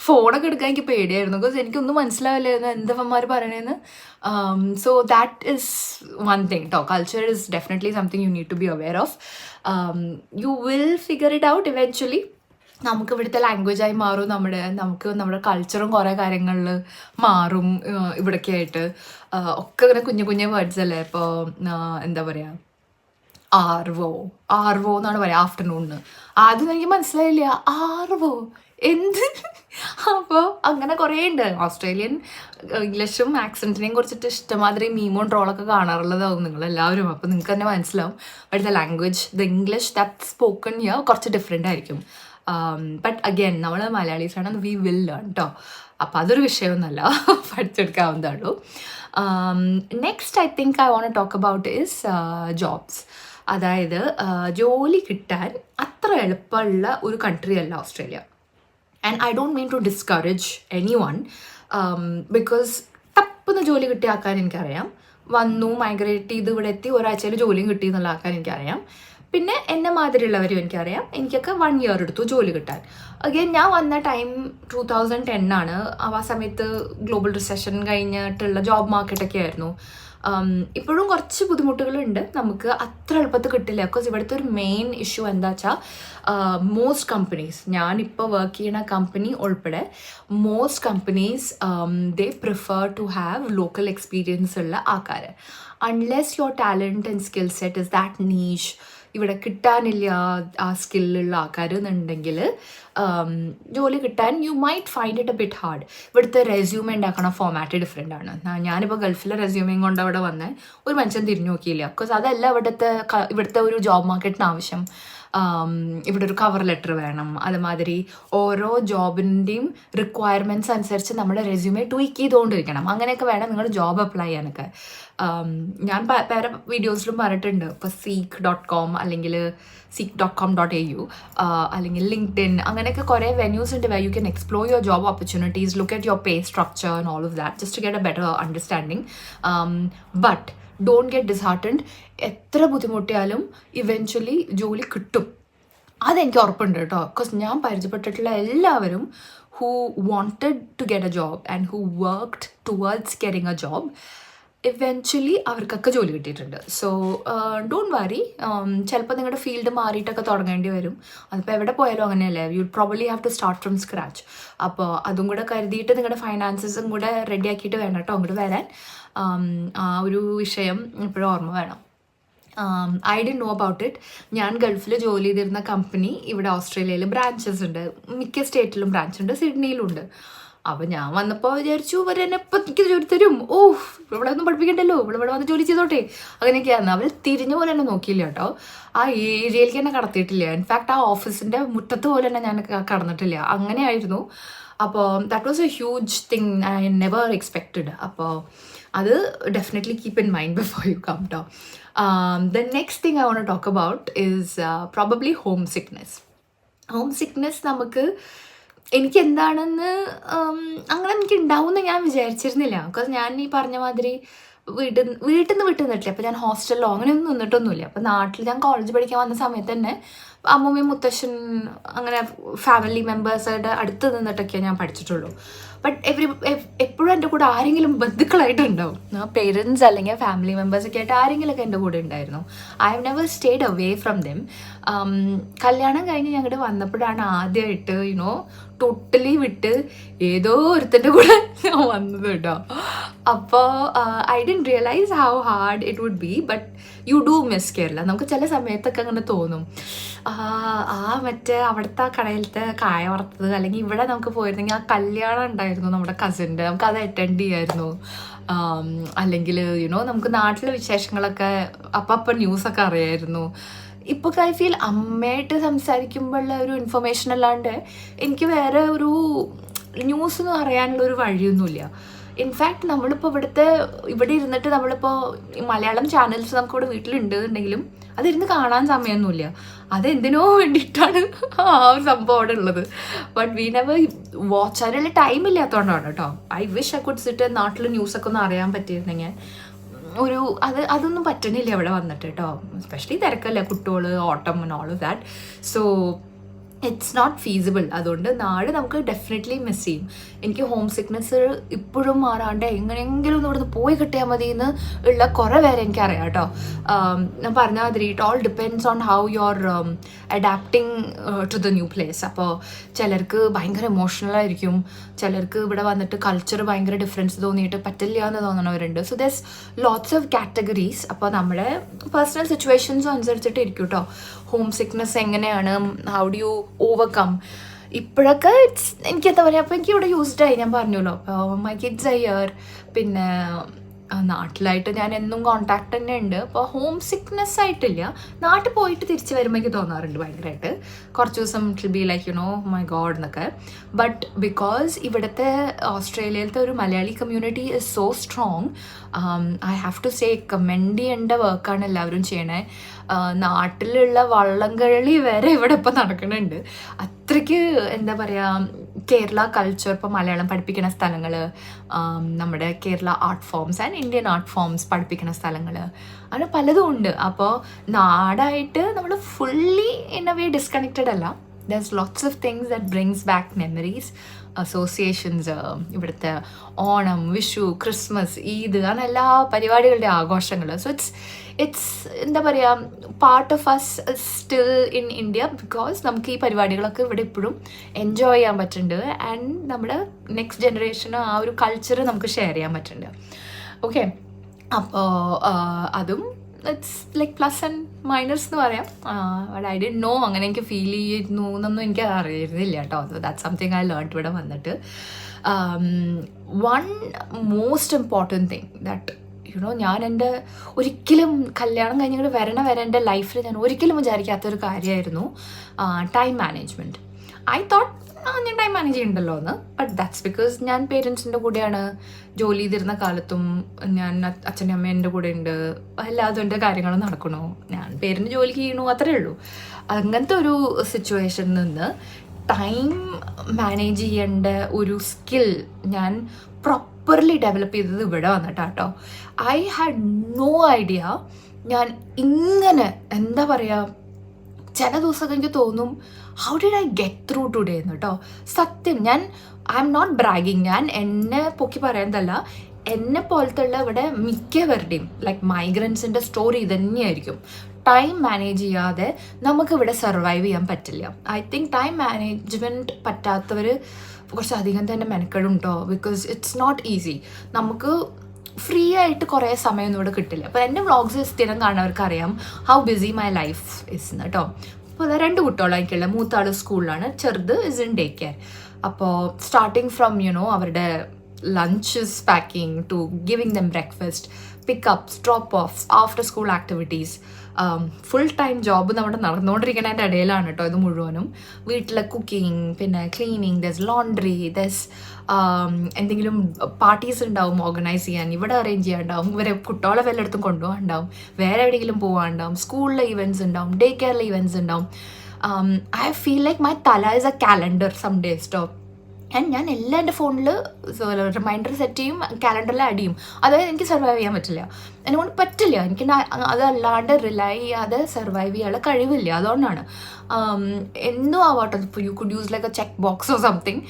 ഫോണൊക്കെ എടുക്കാൻ എനിക്ക് പേടിയായിരുന്നു. ബിക്കോസ് എനിക്കൊന്നും മനസ്സിലാവില്ലായിരുന്നു എന്തവന്മാർ പറയണേന്ന്. So that is one thing. Culture is definitely something you need to be aware of. You will figure it out eventually. നമുക്ക് ഇവിടുത്തെ ലാംഗ്വേജായി മാറും. നമ്മുടെ കൾച്ചറും കുറേ കാര്യങ്ങളിൽ മാറും. ഇവിടൊക്കെ ആയിട്ട് ഒക്കെ ഇങ്ങനെ കുഞ്ഞു കുഞ്ഞു വേർഡ്സ് അല്ലേ. ഇപ്പോൾ എന്താ പറയുക, ആർവോ എന്നാണ് പറയുക ആഫ്റ്റർനൂണിന്. ആദ്യം എനിക്ക് മനസ്സിലായില്ല ആർവോ എന്ത്. അപ്പോൾ അങ്ങനെ കുറേ ഉണ്ട്. ഓസ്ട്രേലിയൻ ഇംഗ്ലീഷും ആക്സെൻറ്റിനെയും കുറിച്ചിട്ട് ഇഷ്ടമാതിരി മീമോൺ ട്രോളൊക്കെ കാണാറുള്ളതാവും നിങ്ങളെല്ലാവരും. അപ്പോൾ നിങ്ങൾക്ക് തന്നെ മനസ്സിലാവും but the language, the English that spoken here കുറച്ച് ഡിഫറെൻ്റ് ആയിരിക്കും. ബട്ട് അഗെയിൻ നമ്മൾ മലയാളീസാണ്, വി വിൽ ലേൺ കേട്ടോ. അപ്പോൾ അതൊരു വിഷയമൊന്നുമല്ല, പഠിച്ചെടുക്കാവുന്നതാണുള്ളൂ. Next I think I want talk about is jobs. അതായത് ജോലി കിട്ടാൻ അത്ര എളുപ്പമുള്ള ഒരു കൺട്രി അല്ല Australia. And I don't mean to discourage anyone, because ടപ്പെന്ന് ജോലി കിട്ടിയ ആൾക്കാർ എനിക്കറിയാം. വന്നു മൈഗ്രേറ്റ് ചെയ്ത് ഇവിടെ എത്തി ഒരാഴ്ചയിൽ ജോലിയും കിട്ടി എന്നുള്ള ആൾക്കാർ എനിക്കറിയാം. പിന്നെ എന്നെ മാതിരിയുള്ളവരും എനിക്കറിയാം. എനിക്കൊക്കെ 1 year എടുത്തു ജോലി കിട്ടാൻ. അഗെയിൻ ഞാൻ വന്ന ടൈം 2010 ആണ്. ആ സമയത്ത് ഗ്ലോബൽ റിസഷൻ കഴിഞ്ഞിട്ടുള്ള ജോബ് മാർക്കറ്റൊക്കെ ആയിരുന്നു. ഇപ്പോഴും കുറച്ച് ബുദ്ധിമുട്ടുകളുണ്ട്. നമുക്ക് അത്ര എളുപ്പത്തിൽ കിട്ടില്ല. ബിക്കോസ് ഇവിടുത്തെ ഒരു മെയിൻ ഇഷ്യൂ എന്താ വെച്ചാൽ മോസ്റ്റ് കമ്പനീസ്, ഞാനിപ്പോൾ വർക്ക് ചെയ്യുന്ന കമ്പനി ഉൾപ്പെടെ most companies they prefer to have local experience ഉള്ള ആൾക്കാർ. Unless your talent and skill set is that niche, ഇവിടെ കിട്ടാനില്ല ആ സ്കില്ലുള്ള ആൾക്കാർ എന്നുണ്ടെങ്കിൽ ജോലി കിട്ടാൻ you might find it a bit hard. ഇവിടുത്തെ റെസ്യൂമെ ഉണ്ടാക്കണ ഫോമാറ്റ് ഡിഫറെൻ്റ് ആണ്. ഞാനിപ്പോൾ ഗൾഫിലെ റെസ്യൂമയും കൊണ്ട് അവിടെ വന്നേ ഒരു മനുഷ്യൻ തിരിഞ്ഞു നോക്കിയില്ല. ബിക്കോസ് അതല്ല ഇവിടുത്തെ ഒരു ജോബ് മാർക്കറ്റിന് ആവശ്യം. ഇവിടെ ഒരു കവർ ലെറ്റർ വേണം. അതുമാതിരി ഓരോ ജോബിൻ്റെയും റിക്വയർമെൻറ്റ്സ് അനുസരിച്ച് നമ്മുടെ റെസ്യൂമെ ട്വീക്ക് ചെയ്തുകൊണ്ടിരിക്കണം. അങ്ങനെയൊക്കെ വേണം നിങ്ങൾ ജോബ് അപ്ലൈ ചെയ്യാനൊക്കെ. ഞാൻ പല വീഡിയോസിലും പറഞ്ഞിട്ടുണ്ട്. ഇപ്പോൾ seek.com അല്ലെങ്കിൽ seek.com.au അല്ലെങ്കിൽ ലിങ്ക്ഡിൻ അങ്ങനെ അങ്ങനെയൊക്കെ കുറേ വെന്യൂസ് ഉണ്ട് where you can explore your job opportunities, look at your pay structure and all of that just to get a better understanding. But don't get disheartened. എത്ര ബുദ്ധിമുട്ടിയാലും ഇവൻച്വലി ജോലി കിട്ടും, അതെനിക്ക് ഉറപ്പുണ്ട് കേട്ടോ. ബിക്കോസ് ഞാൻ പരിചയപ്പെട്ടിട്ടുള്ള എല്ലാവരും who wanted to get a job and who worked towards getting a job, eventually അവർക്കൊക്കെ ജോലി കിട്ടിയിട്ടുണ്ട്. So don't worry. ചിലപ്പോൾ നിങ്ങളുടെ ഫീൽഡ് മാറിയിട്ടൊക്കെ തുടങ്ങേണ്ടി വരും. അതിപ്പോൾ എവിടെ പോയാലും അങ്ങനെയല്ലേ, you probably have to start from scratch. അപ്പോൾ അതും കൂടെ കരുതിയിട്ട് നിങ്ങളുടെ ഫൈനാൻസസും കൂടെ റെഡി ആക്കിയിട്ട് വേണം കേട്ടോ അങ്ങോട്ട് വരാൻ. ആ ഒരു വിഷയം ഇപ്പോഴും ഓർമ്മ വേണം. I did know about it. ഞാൻ ഗൾഫിൽ ജോലി ചെയ്തിരുന്ന കമ്പനി ഇവിടെ ഓസ്ട്രേലിയയിൽ ബ്രാഞ്ചസ് ഉണ്ട്, മിക്ക സ്റ്റേറ്റിലും ബ്രാഞ്ച് ഉണ്ട്, സിഡ്നിയിലുണ്ട്. അപ്പോൾ ഞാൻ വന്നപ്പോൾ വിചാരിച്ചു ഇവരെന്നെ ഇപ്പം എനിക്ക് ജോലി തരും, ഇവിടെ ഒന്നും പഠിപ്പിക്കണ്ടല്ലോ, ഇവിടെ വന്ന് ജോലി ചെയ്തോട്ടെ, അങ്ങനെയൊക്കെയായിരുന്നു. അവർ തിരിഞ്ഞ പോലെ തന്നെ നോക്കിയില്ല കേട്ടോ. ആ ഏരിയയിലേക്ക് തന്നെ കടത്തിയിട്ടില്ല. ഇൻഫാക്ട് ആ ഓഫീസിൻ്റെ മുറ്റത്ത് പോലെ തന്നെ ഞാൻ കടന്നിട്ടില്ല. അങ്ങനെയായിരുന്നു. അപ്പോൾ that was a huge thing I never expected. അപ്പോൾ അത് definitely keep in mind before you come to. The next thing I want to talk about is probably homesickness. Homesickness എനിക്ക് എന്താണെന്ന് അങ്ങനെ എനിക്ക് ഉണ്ടാവുമെന്ന് ഞാൻ വിചാരിച്ചിരുന്നില്ല. ബിക്കോസ് ഞാൻ ഈ പറഞ്ഞ മാതിരി വീട്ടിൽ നിന്ന് നിന്നിട്ടില്ല. അപ്പോൾ ഞാൻ ഹോസ്റ്റലിലോ അങ്ങനെയൊന്നും നിന്നിട്ടൊന്നുമില്ല. അപ്പോൾ നാട്ടിൽ ഞാൻ കോളേജ് പഠിക്കാൻ വന്ന സമയത്ത് തന്നെ അമ്മൂമ്മയും മുത്തശ്ശൻ അങ്ങനെ ഫാമിലി മെമ്പേഴ്സായിട്ട് അടുത്ത് നിന്നിട്ടൊക്കെയാണ് ഞാൻ പഠിച്ചിട്ടുള്ളൂ. ബട്ട് എപ്പോഴും എൻ്റെ കൂടെ ആരെങ്കിലും ബന്ധുക്കളായിട്ടുണ്ടാവും, പേരൻസ് അല്ലെങ്കിൽ ഫാമിലി മെമ്പേഴ്സൊക്കെ ആയിട്ട് ആരെങ്കിലുമൊക്കെ എൻ്റെ കൂടെ ഉണ്ടായിരുന്നു. I have never stayed away from them. കല്യാണം കഴിഞ്ഞ് ഞങ്ങളുടെ വന്നപ്പോഴാണ് ആദ്യമായിട്ട് ടോട്ടലി വിട്ട് ഏതോ ഒരുത്തൻ്റെ കൂടെ ഞാൻ വന്നത് കേട്ടോ. അപ്പോൾ I didn't realise how hard it would be. But you do miss Kerala. നമുക്ക് ചില സമയത്തൊക്കെ അങ്ങനെ തോന്നും, മറ്റേ അവിടുത്തെ ആ കടയിലത്തെ കായ വറുത്തത്, അല്ലെങ്കിൽ ഇവിടെ നമുക്ക് പോയിരുന്നെങ്കിൽ ആ കല്യാണം ഉണ്ടായിരുന്നു നമ്മുടെ കസിൻ്റെ, നമുക്കത് അറ്റൻഡ് ചെയ്യായിരുന്നു. അല്ലെങ്കിൽ നമുക്ക് നാട്ടിലെ വിശേഷങ്ങളൊക്കെ അപ്പം ന്യൂസൊക്കെ അറിയായിരുന്നു. ഇപ്പോൾ ഐ ഫീൽ അമ്മയായിട്ട് സംസാരിക്കുമ്പോഴുള്ള ഒരു ഇൻഫർമേഷൻ അല്ലാണ്ട് എനിക്ക് വേറെ ഒരു ന്യൂസൊന്നും അറിയാനുള്ളൊരു വഴിയൊന്നുമില്ല. ഇൻഫാക്ട് നമ്മളിപ്പോൾ ഇവിടെ ഇരുന്നിട്ട് നമ്മളിപ്പോൾ മലയാളം ചാനൽസ് നമുക്കിവിടെ വീട്ടിലുണ്ട് എന്നുണ്ടെങ്കിലും അതിരുന്ന് കാണാൻ സമയമൊന്നുമില്ല. അതെന്തിനോ വേണ്ടിയിട്ടാണ് ആ ഒരു സംഭവം അവിടെ ഉള്ളത്. But we never watch. അതിനുള്ള ടൈം ഇല്ലാത്തതുകൊണ്ടാണ് കേട്ടോ. I wish I could sit നാട്ടിൽ ന്യൂസൊക്കെ ഒന്ന് അറിയാൻ പറ്റിയിരുന്നെങ്കിൽ. അതൊന്നും പറ്റുന്നില്ല ഇവിടെ വന്നിട്ട് കേട്ടോ. എസ്പെഷ്യലി തിരക്കല്ലേ, കുട്ടികൾ, ഓട്ടം and all of that. So it's not feasible. അതുകൊണ്ട് നാട് നമുക്ക് ഡെഫിനറ്റ്ലി മിസ് ചെയ്യും. എനിക്ക് ഹോം സിക്നെസ് ഇപ്പോഴും മാറാണ്ട് എങ്ങനെയെങ്കിലും ഒന്ന് ഇവിടുന്ന് പോയി കിട്ടിയാൽ മതി എന്ന് ഉള്ള കുറേ പേരെ എനിക്കറിയാം കേട്ടോ. ഞാൻ പറഞ്ഞ മാതിരി it all depends on how you are adapting to the new place. അപ്പോൾ ചിലർക്ക് ഭയങ്കര ഇമോഷണലായിരിക്കും, ചിലർക്ക് ഇവിടെ വന്നിട്ട് കൾച്ചർ ഭയങ്കര ഡിഫറൻസ് തോന്നിയിട്ട് പറ്റില്ല എന്ന് തോന്നണവരുണ്ട്. So there's lots of categories. അപ്പോൾ നമ്മുടെ പേഴ്സണൽ സിറ്റുവേഷൻസും അനുസരിച്ചിട്ട് ഇരിക്കും കേട്ടോ ഹോം സിക്നെസ് എങ്ങനെയാണ്, ഹൗ ഡു യു ഓവർകം. ഇപ്പോഴൊക്കെ എനിക്ക് എന്താ പറയുക, അപ്പോൾ എനിക്ക് ഇവിടെ യൂസ്ഡായി, ഞാൻ പറഞ്ഞല്ലോ. മൈ കിഡ്സ് ഇയർ, പിന്നെ നാട്ടിലായിട്ട് ഞാൻ എന്നും കോണ്ടാക്ട് തന്നെ ഉണ്ട്. അപ്പോൾ ഹോം സിക്നെസ് ആയിട്ടില്ല. നാട്ടിൽ പോയിട്ട് തിരിച്ച് വരുമ്പോൾ എനിക്ക് തോന്നാറുണ്ട് ഭയങ്കരമായിട്ട്, കുറച്ച് ദിവസം it be like my God എന്നൊക്കെ. ബട്ട് ബിക്കോസ് ഇവിടുത്തെ ഓസ്ട്രേലിയയിലത്തെ ഒരു Malayali community is so strong, I have to say commend ചെയ്യേണ്ട വർക്കാണ് എല്ലാവരും ചെയ്യണേ. നാട്ടിലുള്ള വള്ളംകളി വരെ ഇവിടെ ഇപ്പം നടക്കുന്നുണ്ട്. അത്രയ്ക്ക് എന്താ പറയുക, കേരള കൾച്ചർ, ഇപ്പോൾ മലയാളം പഠിപ്പിക്കുന്ന സ്ഥലങ്ങൾ, നമ്മുടെ Kerala art forms and Indian art forms പഠിപ്പിക്കുന്ന സ്ഥലങ്ങൾ, അങ്ങനെ പലതും ഉണ്ട്. അപ്പോൾ നാടായിട്ട് നമ്മൾ fully in a way disconnected അല്ല. there's lots of things that brings back memories, associations. ഇവിടുത്തെ ഓണം, വിഷു, ക്രിസ്മസ്, ഈദ്, അങ്ങനെ എല്ലാ പരിപാടികളുടെ ആഘോഷങ്ങൾ. സോ ഇറ്റ്സ് എന്താ പറയുക, part of us still in India. Because നമുക്ക് ഈ പരിപാടികളൊക്കെ ഇവിടെ ഇപ്പോഴും എൻജോയ് ചെയ്യാൻ പറ്റുന്നുണ്ട്. ആൻഡ് നമ്മുടെ നെക്സ്റ്റ് ജനറേഷന് ആ ഒരു കൾച്ചർ നമുക്ക് ഷെയർ ചെയ്യാൻ പറ്റുന്നുണ്ട്. ഓക്കെ, അപ്പോൾ അതും it's like plus and minus എന്ന് പറയാം. ബട്ട് ഐ ഡിഡ്ന്റ് നോ അങ്ങനെ എനിക്ക് ഫീൽ ചെയ്യുന്നു എന്നൊന്നും എനിക്ക് അറിയുന്നില്ല കേട്ടോ. ദാറ്റ്സ് സംതിങ് ഐ ലേൺ ഇവിടെ വന്നിട്ട്. One most important thing that ഞാൻ എൻ്റെ ഒരിക്കലും കല്യാണം കഴിഞ്ഞിട്ട് വരെ എൻ്റെ ലൈഫിൽ ഞാൻ ഒരിക്കലും വിചാരിക്കാത്തൊരു കാര്യമായിരുന്നു ടൈം മാനേജ്മെൻറ്റ്. ഐ തോട്ട് ഞാൻ ടൈം മാനേജ് ചെയ്യണ്ടല്ലോ എന്ന്. ബട്ട് ദാറ്റ്സ് ബിക്കോസ് ഞാൻ പേരൻസിൻ്റെ കൂടെയാണ് ജോലി ചെയ്തിരുന്ന കാലത്തും ഞാൻ അച്ഛൻ്റെ അമ്മ എൻ്റെ കൂടെ ഉണ്ട്, എല്ലാതും എൻ്റെ കാര്യങ്ങൾ നടക്കണു, ഞാൻ പേരൻറ്റ് ജോലിക്ക് ചെയ്യണു, അത്രേ ഉള്ളൂ. അങ്ങനത്തെ ഒരു സിറ്റുവേഷനിൽ നിന്ന് ടൈം മാനേജ് ചെയ്യേണ്ട ഒരു സ്കിൽ ഞാൻ പ്രോപ്പർലി ഡെവലപ്പ് ചെയ്തത് ഇവിടെ വന്നിട്ടാട്ടോ. ഐ ഹാഡ് നോ ഐഡിയ ഞാൻ ഇങ്ങനെ എന്താ പറയുക, ചില ദിവസമൊക്കെ എനിക്ക് തോന്നും how did I get through today എന്ന് കേട്ടോ. സത്യം, ഞാൻ ഐ എം നോട്ട് ബ്രാഗിങ്, ഞാൻ എന്നെ പൊക്കി പറയുന്നതല്ല, എന്നെ പോലത്തുള്ള ഇവിടെ മിക്കവരുടെയും ലൈക്ക് മൈഗ്രൻസിൻ്റെ സ്റ്റോറി തന്നെയായിരിക്കും. ടൈം മാനേജ് ചെയ്യാതെ നമുക്കിവിടെ സർവൈവ് ചെയ്യാൻ പറ്റില്ല. ഐ തിങ്ക് ടൈം മാനേജ്മെൻറ്റ് പറ്റാത്തവർ കുറച്ചധികം തന്നെ മെനക്കെടും കേട്ടോ. Because it's not easy. നമുക്ക് ഫ്രീ ആയിട്ട് കുറേ സമയമൊന്നും ഇവിടെ കിട്ടില്ല. അപ്പോൾ എൻ്റെ വ്ളോഗ്സ് സ്ഥിരം കാണുന്നവർക്ക് അറിയാം how busy my life is കേട്ടോ. അപ്പോൾ അത് 2 കുട്ടികളായിരിക്കില്ല. മൂത്താൾ സ്കൂളിലാണ്, ചെറുത് ഇസ് ഇൻ ഡേ കെയർ. അപ്പോൾ സ്റ്റാർട്ടിങ് ഫ്രം അവരുടെ lunches packing to giving them breakfast, pickups, drop-offs, after school activities, full time job നമ്മുടെ നടന്നുകൊണ്ടിരിക്കുന്നതിൻ്റെ ഇടയിലാണ് കേട്ടോ ഇത് മുഴുവനും. വീട്ടിലെ കുക്കിംഗ്, പിന്നെ ക്ലീനിങ്, ദസ് ലോണ്ട്രി, ദസ് എന്തെങ്കിലും പാർട്ടീസ് ഉണ്ടാവും ഓർഗനൈസ് ചെയ്യാൻ, ഇവിടെ അറേഞ്ച് ചെയ്യാനുണ്ടാവും, ഇവരെ കുട്ടികളെ വല്ലയിടത്തും കൊണ്ടുപോകാനുണ്ടാവും, വേറെ എവിടെയെങ്കിലും പോകാനുണ്ടാവും, സ്കൂളിലെ ഇവൻറ്റ്സ് ഉണ്ടാവും, ഡേ കെയറിലെ ഇവൻറ്റ്സ് ഉണ്ടാവും. ഐ ഫീൽ ലൈക്ക് മൈ തല is a calendar some days too. And ഞാൻ എല്ലാം എൻ്റെ ഫോണിൽ റിമൈൻഡർ സെറ്റ് ചെയ്യും, കാലണ്ടറിൽ ആഡ് ചെയ്യും. അതായത് എനിക്ക് സർവൈവ് ചെയ്യാൻ പറ്റില്ല, എന്നെക്കൊണ്ട് പറ്റില്ല. എനിക്ക് അതല്ലാണ്ട് റിലൈ ചെയ്യാതെ സർവൈവ് ചെയ്യാനുള്ള കഴിവില്ല. അതുകൊണ്ടാണ് എന്തോ ആവാട്ടോ. ഇപ്പോൾ you could use like a check box or something.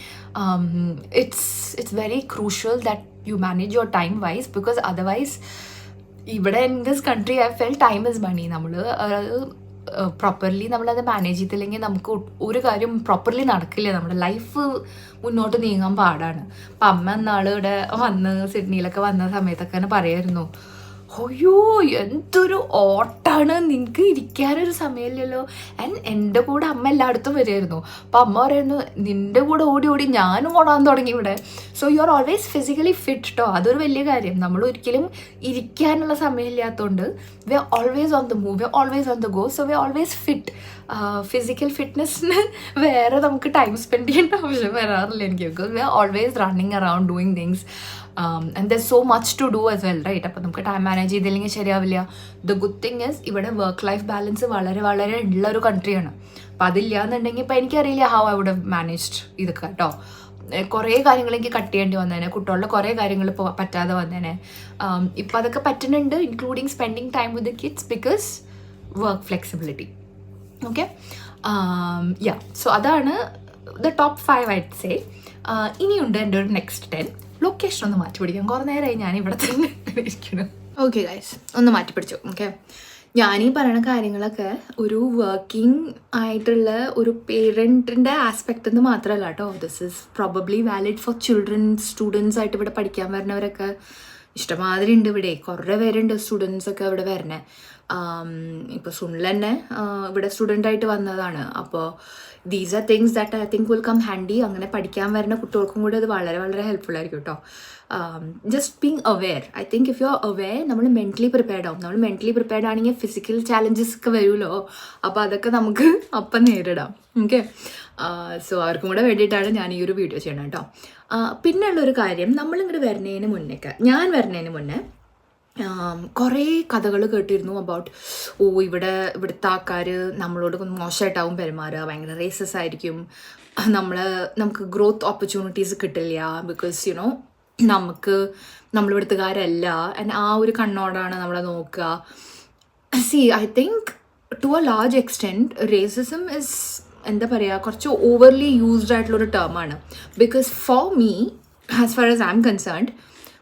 It's very crucial that you manage your time wise, because otherwise ഇവിടെ in this country I feel time is money. നമ്മൾ പ്രോപ്പർലി നമ്മളത് മാനേജ് ചെയ്തില്ലെങ്കിൽ നമുക്ക് ഒരു കാര്യം പ്രോപ്പർലി നടക്കില്ല. നമ്മുടെ life മുന്നോട്ട് നീങ്ങാൻ പാടാണ്. അപ്പം അമ്മ ഇവിടെ വന്ന് സിഡ്നിയിലൊക്കെ വന്ന സമയത്തൊക്കെ തന്നെ പറയായിരുന്നു, അയ്യോ എന്തൊരു ഓട്ടാണ്, നിങ്ങൾക്ക് ഇരിക്കാനൊരു സമയമില്ലല്ലോ. ആൻഡ് എൻ്റെ കൂടെ അമ്മ എല്ലായിടത്തും വരുമായിരുന്നു. അപ്പം അമ്മ പറയുന്നു, നിൻ്റെ കൂടെ ഓടി ഓടി ഞാനും ഓടാൻ തുടങ്ങി ഇവിടെ. So you are always physically fit കേട്ടോ. അതൊരു വലിയ കാര്യം. നമ്മൾ ഒരിക്കലും ഇരിക്കാനുള്ള സമയമില്ലാത്തതുകൊണ്ട് we are always on the move, we are always on the go. So we are always fit. Physical ഫിറ്റ്നസ്സിന് വേറെ നമുക്ക് ടൈം സ്പെൻഡ് ചെയ്യേണ്ട ആവശ്യം വരാറില്ല എനിക്ക്. Because we are always running around doing things. And there's so much to do as well, right? അപ്പോൾ നമുക്ക് time manage ചെയ്തില്ലെങ്കിൽ ശരിയാവില്ല. ദ ഗുഡ് തിങ് ഇസ് ഇവിടെ വർക്ക് ലൈഫ് ബാലൻസ് വളരെ വളരെ ഉള്ളൊരു കൺട്രിയാണ്. അപ്പം അതില്ല എന്നുണ്ടെങ്കിൽ ഇപ്പം എനിക്കറിയില്ല how I would have managed ഇതൊക്കെ കേട്ടോ. കുറേ കാര്യങ്ങൾ എനിക്ക് കട്ട് ചെയ്യേണ്ടി വന്നേനെ, കുട്ടികളുടെ കുറേ കാര്യങ്ങൾ ഇപ്പോൾ പറ്റാതെ വന്നേനെ. ഇപ്പം അതൊക്കെ പറ്റുന്നുണ്ട്, including spending time with the kids, because work flexibility. Okay, yeah. So അതാണ് ദ ടോപ്പ് 5 I'd say. ഇനിയുണ്ട് എൻ്റെ ഒരു നെക്സ്റ്റ് 10. ലൊക്കേഷൻ ഒന്ന് മാറ്റി പിടിക്കാം. കുറേ നേരമായി ഞാൻ ഇവിടെ തന്നെ ഇരിക്കണം. ഓക്കെ ഗൈസ്, ഒന്ന് മാറ്റി പിടിച്ചു. ഓക്കെ, ഞാനീ പറയുന്ന കാര്യങ്ങളൊക്കെ ഒരു വർക്കിംഗ് ആയിട്ടുള്ള ഒരു പേരൻറ്റിൻ്റെ ആസ്പെക്റ്റിൽ നിന്ന് മാത്രമല്ല കേട്ടോ. This is probably valid for children, students ആയിട്ട് ഇവിടെ പഠിക്കാൻ വരുന്നവരൊക്കെ ഇഷ്ടമാതിരി ഉണ്ട് ഇവിടെ. കുറേ പേരുണ്ട് സ്റ്റുഡൻസൊക്കെ ഇവിടെ വരണേ. ഇപ്പോൾ സുനിൽ തന്നെ ഇവിടെ സ്റ്റുഡൻ്റായിട്ട് വന്നതാണ്. അപ്പോൾ these are things that I think will come handy. അങ്ങനെ പഠിക്കാൻ വരുന്ന കുട്ടികൾക്കും കൂടി അത് വളരെ വളരെ ഹെൽപ്ഫുൾ ആയിരിക്കും കേട്ടോ. Just being aware. I think if you R aware, നമ്മൾ മെൻ്റലി പ്രിപ്പയർഡ് ആവും. നമ്മൾ മെൻ്റലി പ്രിപ്പയർഡ് ആണെങ്കിൽ ഫിസിക്കൽ ചാലഞ്ചസ് ഒക്കെ വരുമല്ലോ, അപ്പോൾ അതൊക്കെ നമുക്ക് അപ്പം നേരിടാം. ഓക്കെ, സോ അവർക്കും കൂടെ വേണ്ടിയിട്ടാണ് ഞാൻ ഈ ഒരു വീഡിയോ ചെയ്യണം കേട്ടോ. പിന്നെയുള്ളൊരു കാര്യം, നമ്മളിങ്ങോട്ട് ഞാൻ വരുന്നതിന് മുന്നേ കുറേ കഥകൾ കേട്ടിരുന്നു അബൌട്ട് ഇവിടുത്തെ ആൾക്കാർ നമ്മളോട് മോശമായിട്ടാവും പെരുമാറുക, ഭയങ്കര റേസസ് ആയിരിക്കും, നമുക്ക് ഗ്രോത്ത് ഓപ്പർച്യൂണിറ്റീസ് കിട്ടില്ല, ബിക്കോസ് നമ്മളിവിടുത്തുകാരല്ല. ആൻഡ് ആ ഒരു കണ്ണോടാണ് നമ്മളെ നോക്കുക. See, I think to a large extent racism is എന്താ പറയുക, കുറച്ച് ഓവർലി യൂസ്ഡ് ആയിട്ടുള്ളൊരു ടേമാണ്. Because for me, as far as I am concerned,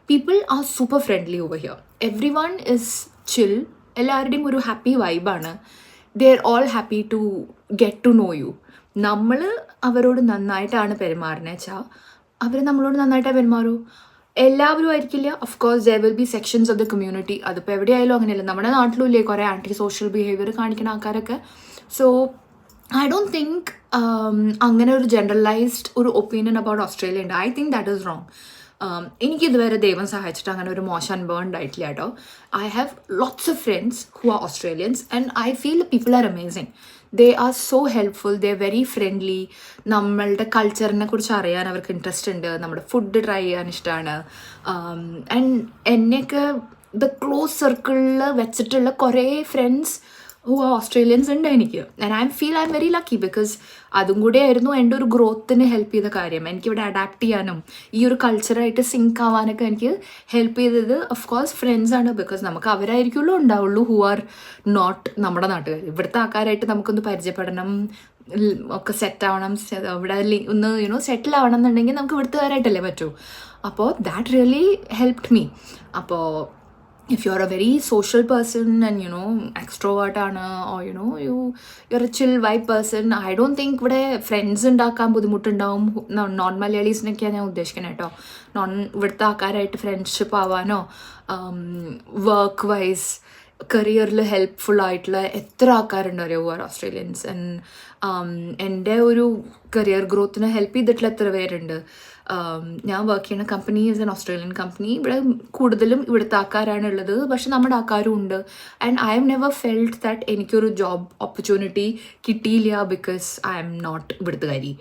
people are super friendly over here. Everyone is chill. എല്ലാവരുടെയും ഒരു ഹാപ്പി വൈബാണ്. They are all happy to get to know you. നമ്മൾ അവരോട് നന്നായിട്ടാണ് പെരുമാറുന്നത് വെച്ചാൽ അവർ നമ്മളോട് നന്നായിട്ടാണ് പെരുമാറൂ. എല്ലാവരും ആയിരിക്കില്ല. Of course there will be sections of the community. അതിപ്പോൾ എവിടെയായാലും അങ്ങനെയല്ല. നമ്മുടെ നാട്ടിലും ഇല്ലേ കുറേ ആൻറ്റി സോഷ്യൽ ബിഹേവിയർ കാണിക്കുന്ന ആൾക്കാരൊക്കെ. സോ ഐ ഡോണ്ട് തിങ്ക് അങ്ങനെ ഒരു ജനറലൈസ്ഡ് ഒരു ഒപ്പീനിയൻ അബൌട്ട് ഓസ്ട്രേലിയ ഉണ്ട്. I think that is wrong. എനിക്കിതുവരെ ദൈവം സഹായിച്ചിട്ട് അങ്ങനെ ഒരു മോശം അനുഭവം ഉണ്ടായിട്ടില്ല കേട്ടോ. I have lots of friends who are Australians and I feel people are amazing. They are so helpful, they are very friendly. നമ്മളുടെ കൾച്ചറിനെ കുറിച്ച് അറിയാൻ അവർക്ക് ഇൻട്രസ്റ്റ് ഉണ്ട്, നമ്മുടെ ഫുഡ് ട്രൈ ചെയ്യാൻ ഇഷ്ടമാണ്. ആൻഡ് എന്നെയൊക്കെ ദ ക്ലോസ് സർക്കിളിൽ വെച്ചിട്ടുള്ള കുറേ ഫ്രണ്ട്സ് ഓസ്ട്രേലിയൻസ് ഉണ്ട് എനിക്ക്. And I am very lucky because അതും കൂടെ ആയിരുന്നു എൻ്റെ ഒരു ഗ്രോത്തിന് ഹെൽപ്പ് ചെയ്ത കാര്യം. എനിക്കിവിടെ അഡാപ്റ്റ് ചെയ്യാനും ഈ ഒരു കൾച്ചറായിട്ട് സിങ്ക് ആവാനൊക്കെ എനിക്ക് ഹെൽപ്പ് ചെയ്തത് ഓഫ് കോഴ്സ് ഫ്രണ്ട്സാണ്. ബിക്കോസ് നമുക്ക് അവരായിരിക്കുമല്ലോ ഉണ്ടാവുള്ളൂ ഹു ആർ നോട്ട് നമ്മുടെ നാട്ടുകാർ. ഇവിടുത്തെ ആൾക്കാരായിട്ട് നമുക്കൊന്ന് പരിചയപ്പെടണം, ഒക്കെ സെറ്റ് ആവണം, ഇവിടെ ഒന്ന് സെറ്റിൽ ആവണം എന്നുണ്ടെങ്കിൽ നമുക്ക് ഇവിടുത്തുകാരായിട്ടല്ലേ പറ്റൂ. അപ്പോൾ ദാറ്റ് റിയലി ഹെൽപ്ഡ് മീ. അപ്പോൾ if you're a very social person and extrovert ആണ്, or you're a chill vibe person, I don't think ഇവിടെ ഫ്രണ്ട്സ് ഉണ്ടാക്കാൻ ബുദ്ധിമുട്ടുണ്ടാവും. നോൺ മലയാളീസിനൊക്കെയാണ് ഞാൻ ഉദ്ദേശിക്കുന്നത് കേട്ടോ. ഇവിടുത്തെ ആൾക്കാരായിട്ട് ഫ്രണ്ട്ഷിപ്പ് ആവാനോ വർക്ക് വൈസ് കരിയറിൽ ഹെൽപ്ഫുൾ ആയിട്ടുള്ള എത്ര ആൾക്കാരുണ്ട് അറിയോ ഓസ്ട്രേലിയൻസ്. എൻ്റെ ഒരു കരിയർ ഗ്രോത്തിന് ഹെൽപ്പ് ചെയ്തിട്ടുള്ള എത്ര പേരുണ്ട്. ഞാൻ വർക്ക് ചെയ്യുന്ന company is an Australian company. ഇവിടെ കൂടുതലും ഇവിടുത്തെ ആൾക്കാരാണ് ഉള്ളത്, പക്ഷെ നമ്മുടെ ആൾക്കാരും ഉണ്ട്. And I have never felt that എനിക്കൊരു ജോബ് ഓപ്പർച്യൂണിറ്റി കിട്ടിയില്ല ബിക്കോസ് ഐ എം നോട്ട് ഇവിടുത്തുകാരി.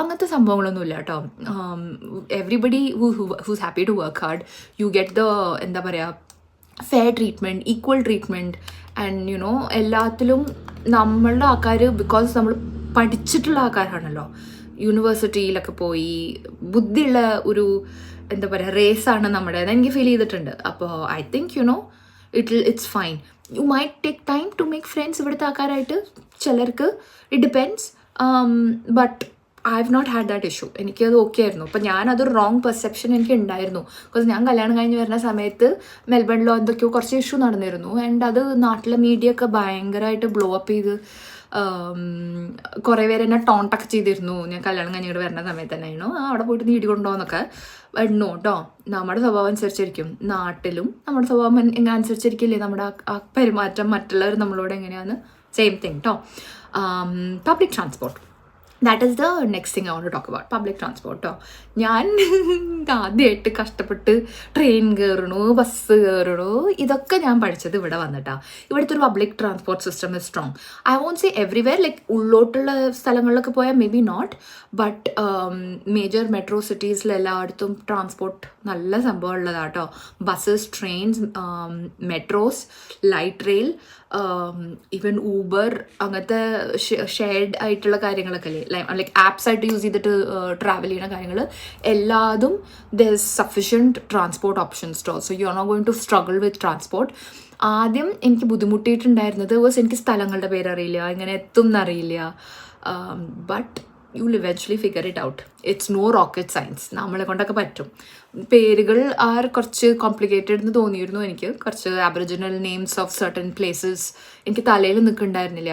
അങ്ങനത്തെ സംഭവങ്ങളൊന്നുമില്ല കേട്ടോ. Everybody who's happy to work hard, you get the എന്താ പറയുക fair treatment, equal treatment. And എല്ലാത്തിലും നമ്മളുടെ ആൾക്കാർ, ബിക്കോസ് നമ്മൾ പഠിച്ചിട്ടുള്ള ആൾക്കാരാണല്ലോ, യൂണിവേഴ്സിറ്റിയിലൊക്കെ പോയി ബുദ്ധിയുള്ള ഒരു എന്താ പറയുക റേസാണ് നമ്മുടെ, എനിക്ക് ഫീൽ ചെയ്തിട്ടുണ്ട്. അപ്പോൾ I think it's fine. You might take time to make friends ഇവിടുത്തെ ആൾക്കാരായിട്ട്. ചിലർക്ക് it depends, but I have not had that issue. എനിക്കത് ഓക്കെ ആയിരുന്നു. അപ്പം ഞാനതൊരു റോങ് പെർസെപ്ഷൻ എനിക്ക് ഉണ്ടായിരുന്നു. ബിക്കോസ് ഞാൻ കല്യാണം കഴിഞ്ഞ് വരുന്ന സമയത്ത് മെൽബണിലോ എന്തൊക്കെയോ കുറച്ച് ഇഷ്യൂ നടന്നിരുന്നു. ആൻഡ് അത് നാട്ടിലെ മീഡിയ ഒക്കെ ഭയങ്കരമായിട്ട് ബ്ലോ അപ്പ് ചെയ്ത് കുറേ പേര് എന്നെ ടോണ്ടൊക്കെ ചെയ്തിരുന്നു. ഞാൻ കല്യാണം കഴിഞ്ഞിട്ട് വരുന്ന സമയത്ത് തന്നെ അവിടെ പോയിട്ട് നീടി കൊണ്ടുപോകുന്നൊക്കെ എണ്ണു കേട്ടോ. നമ്മുടെ സ്വഭാവം അനുസരിച്ചിരിക്കും, നാട്ടിലും നമ്മുടെ സ്വഭാവം അനുസരിച്ചിരിക്കില്ലേ നമ്മുടെ ആ പെരുമാറ്റം, മറ്റുള്ളവർ നമ്മളോട് എങ്ങനെയാണ്, സെയിം തിങ് കേട്ടോ. Public transport, that is the next thing I want to talk about. Public transport കേട്ടോ. ഞാൻ ആദ്യമായിട്ട് കഷ്ടപ്പെട്ട് ട്രെയിൻ കയറണു, ബസ് കയറണു, ഇതൊക്കെ ഞാൻ പഠിച്ചത് ഇവിടെ വന്നിട്ടാണ്. ഇവിടുത്തെ ഒരു public transport system is strong. I won't say everywhere, like ഉള്ളോട്ടുള്ള സ്ഥലങ്ങളിലൊക്കെ പോയാൽ may be not, but major metro സിറ്റീസിൽ എല്ലായിടത്തും ട്രാൻസ്പോർട്ട് നല്ല സംഭവം ഉള്ളതാട്ടോ. Buses, trains, metros, light rail, even Uber, അങ്ങനത്തെ ഷെയർഡ് ആയിട്ടുള്ള കാര്യങ്ങളൊക്കെ അല്ലേ, ലൈക്ക് ആപ്സ് ആയിട്ട് യൂസ് ചെയ്തിട്ട് ട്രാവൽ ചെയ്യുന്ന കാര്യങ്ങൾ എല്ലാതും there is sufficient transport options ടോ. So you are not going to struggle with transport. ആദ്യം എനിക്ക് ബുദ്ധിമുട്ടിയിട്ടുണ്ടായിരുന്നത് വാസ് എനിക്ക് സ്ഥലങ്ങളുടെ പേരറിയില്ല, എങ്ങനെ എത്തും എന്നറിയില്ല. But you will eventually figure it out. It's no rocket science, നമ്മളെ കൊണ്ടൊക്കെ പറ്റും. പേരുകൾ കുറച്ച് കോംപ്ലിക്കേറ്റഡ് എന്ന് തോന്നിയിരുന്നു എനിക്ക്. കുറച്ച് ആബറിജിനൽ നെയിംസ് ഓഫ് സർട്ടൻ പ്ലേസസ് എനിക്ക് തലയിൽ നിൽക്കുന്നുണ്ടായിരുന്നില്ല.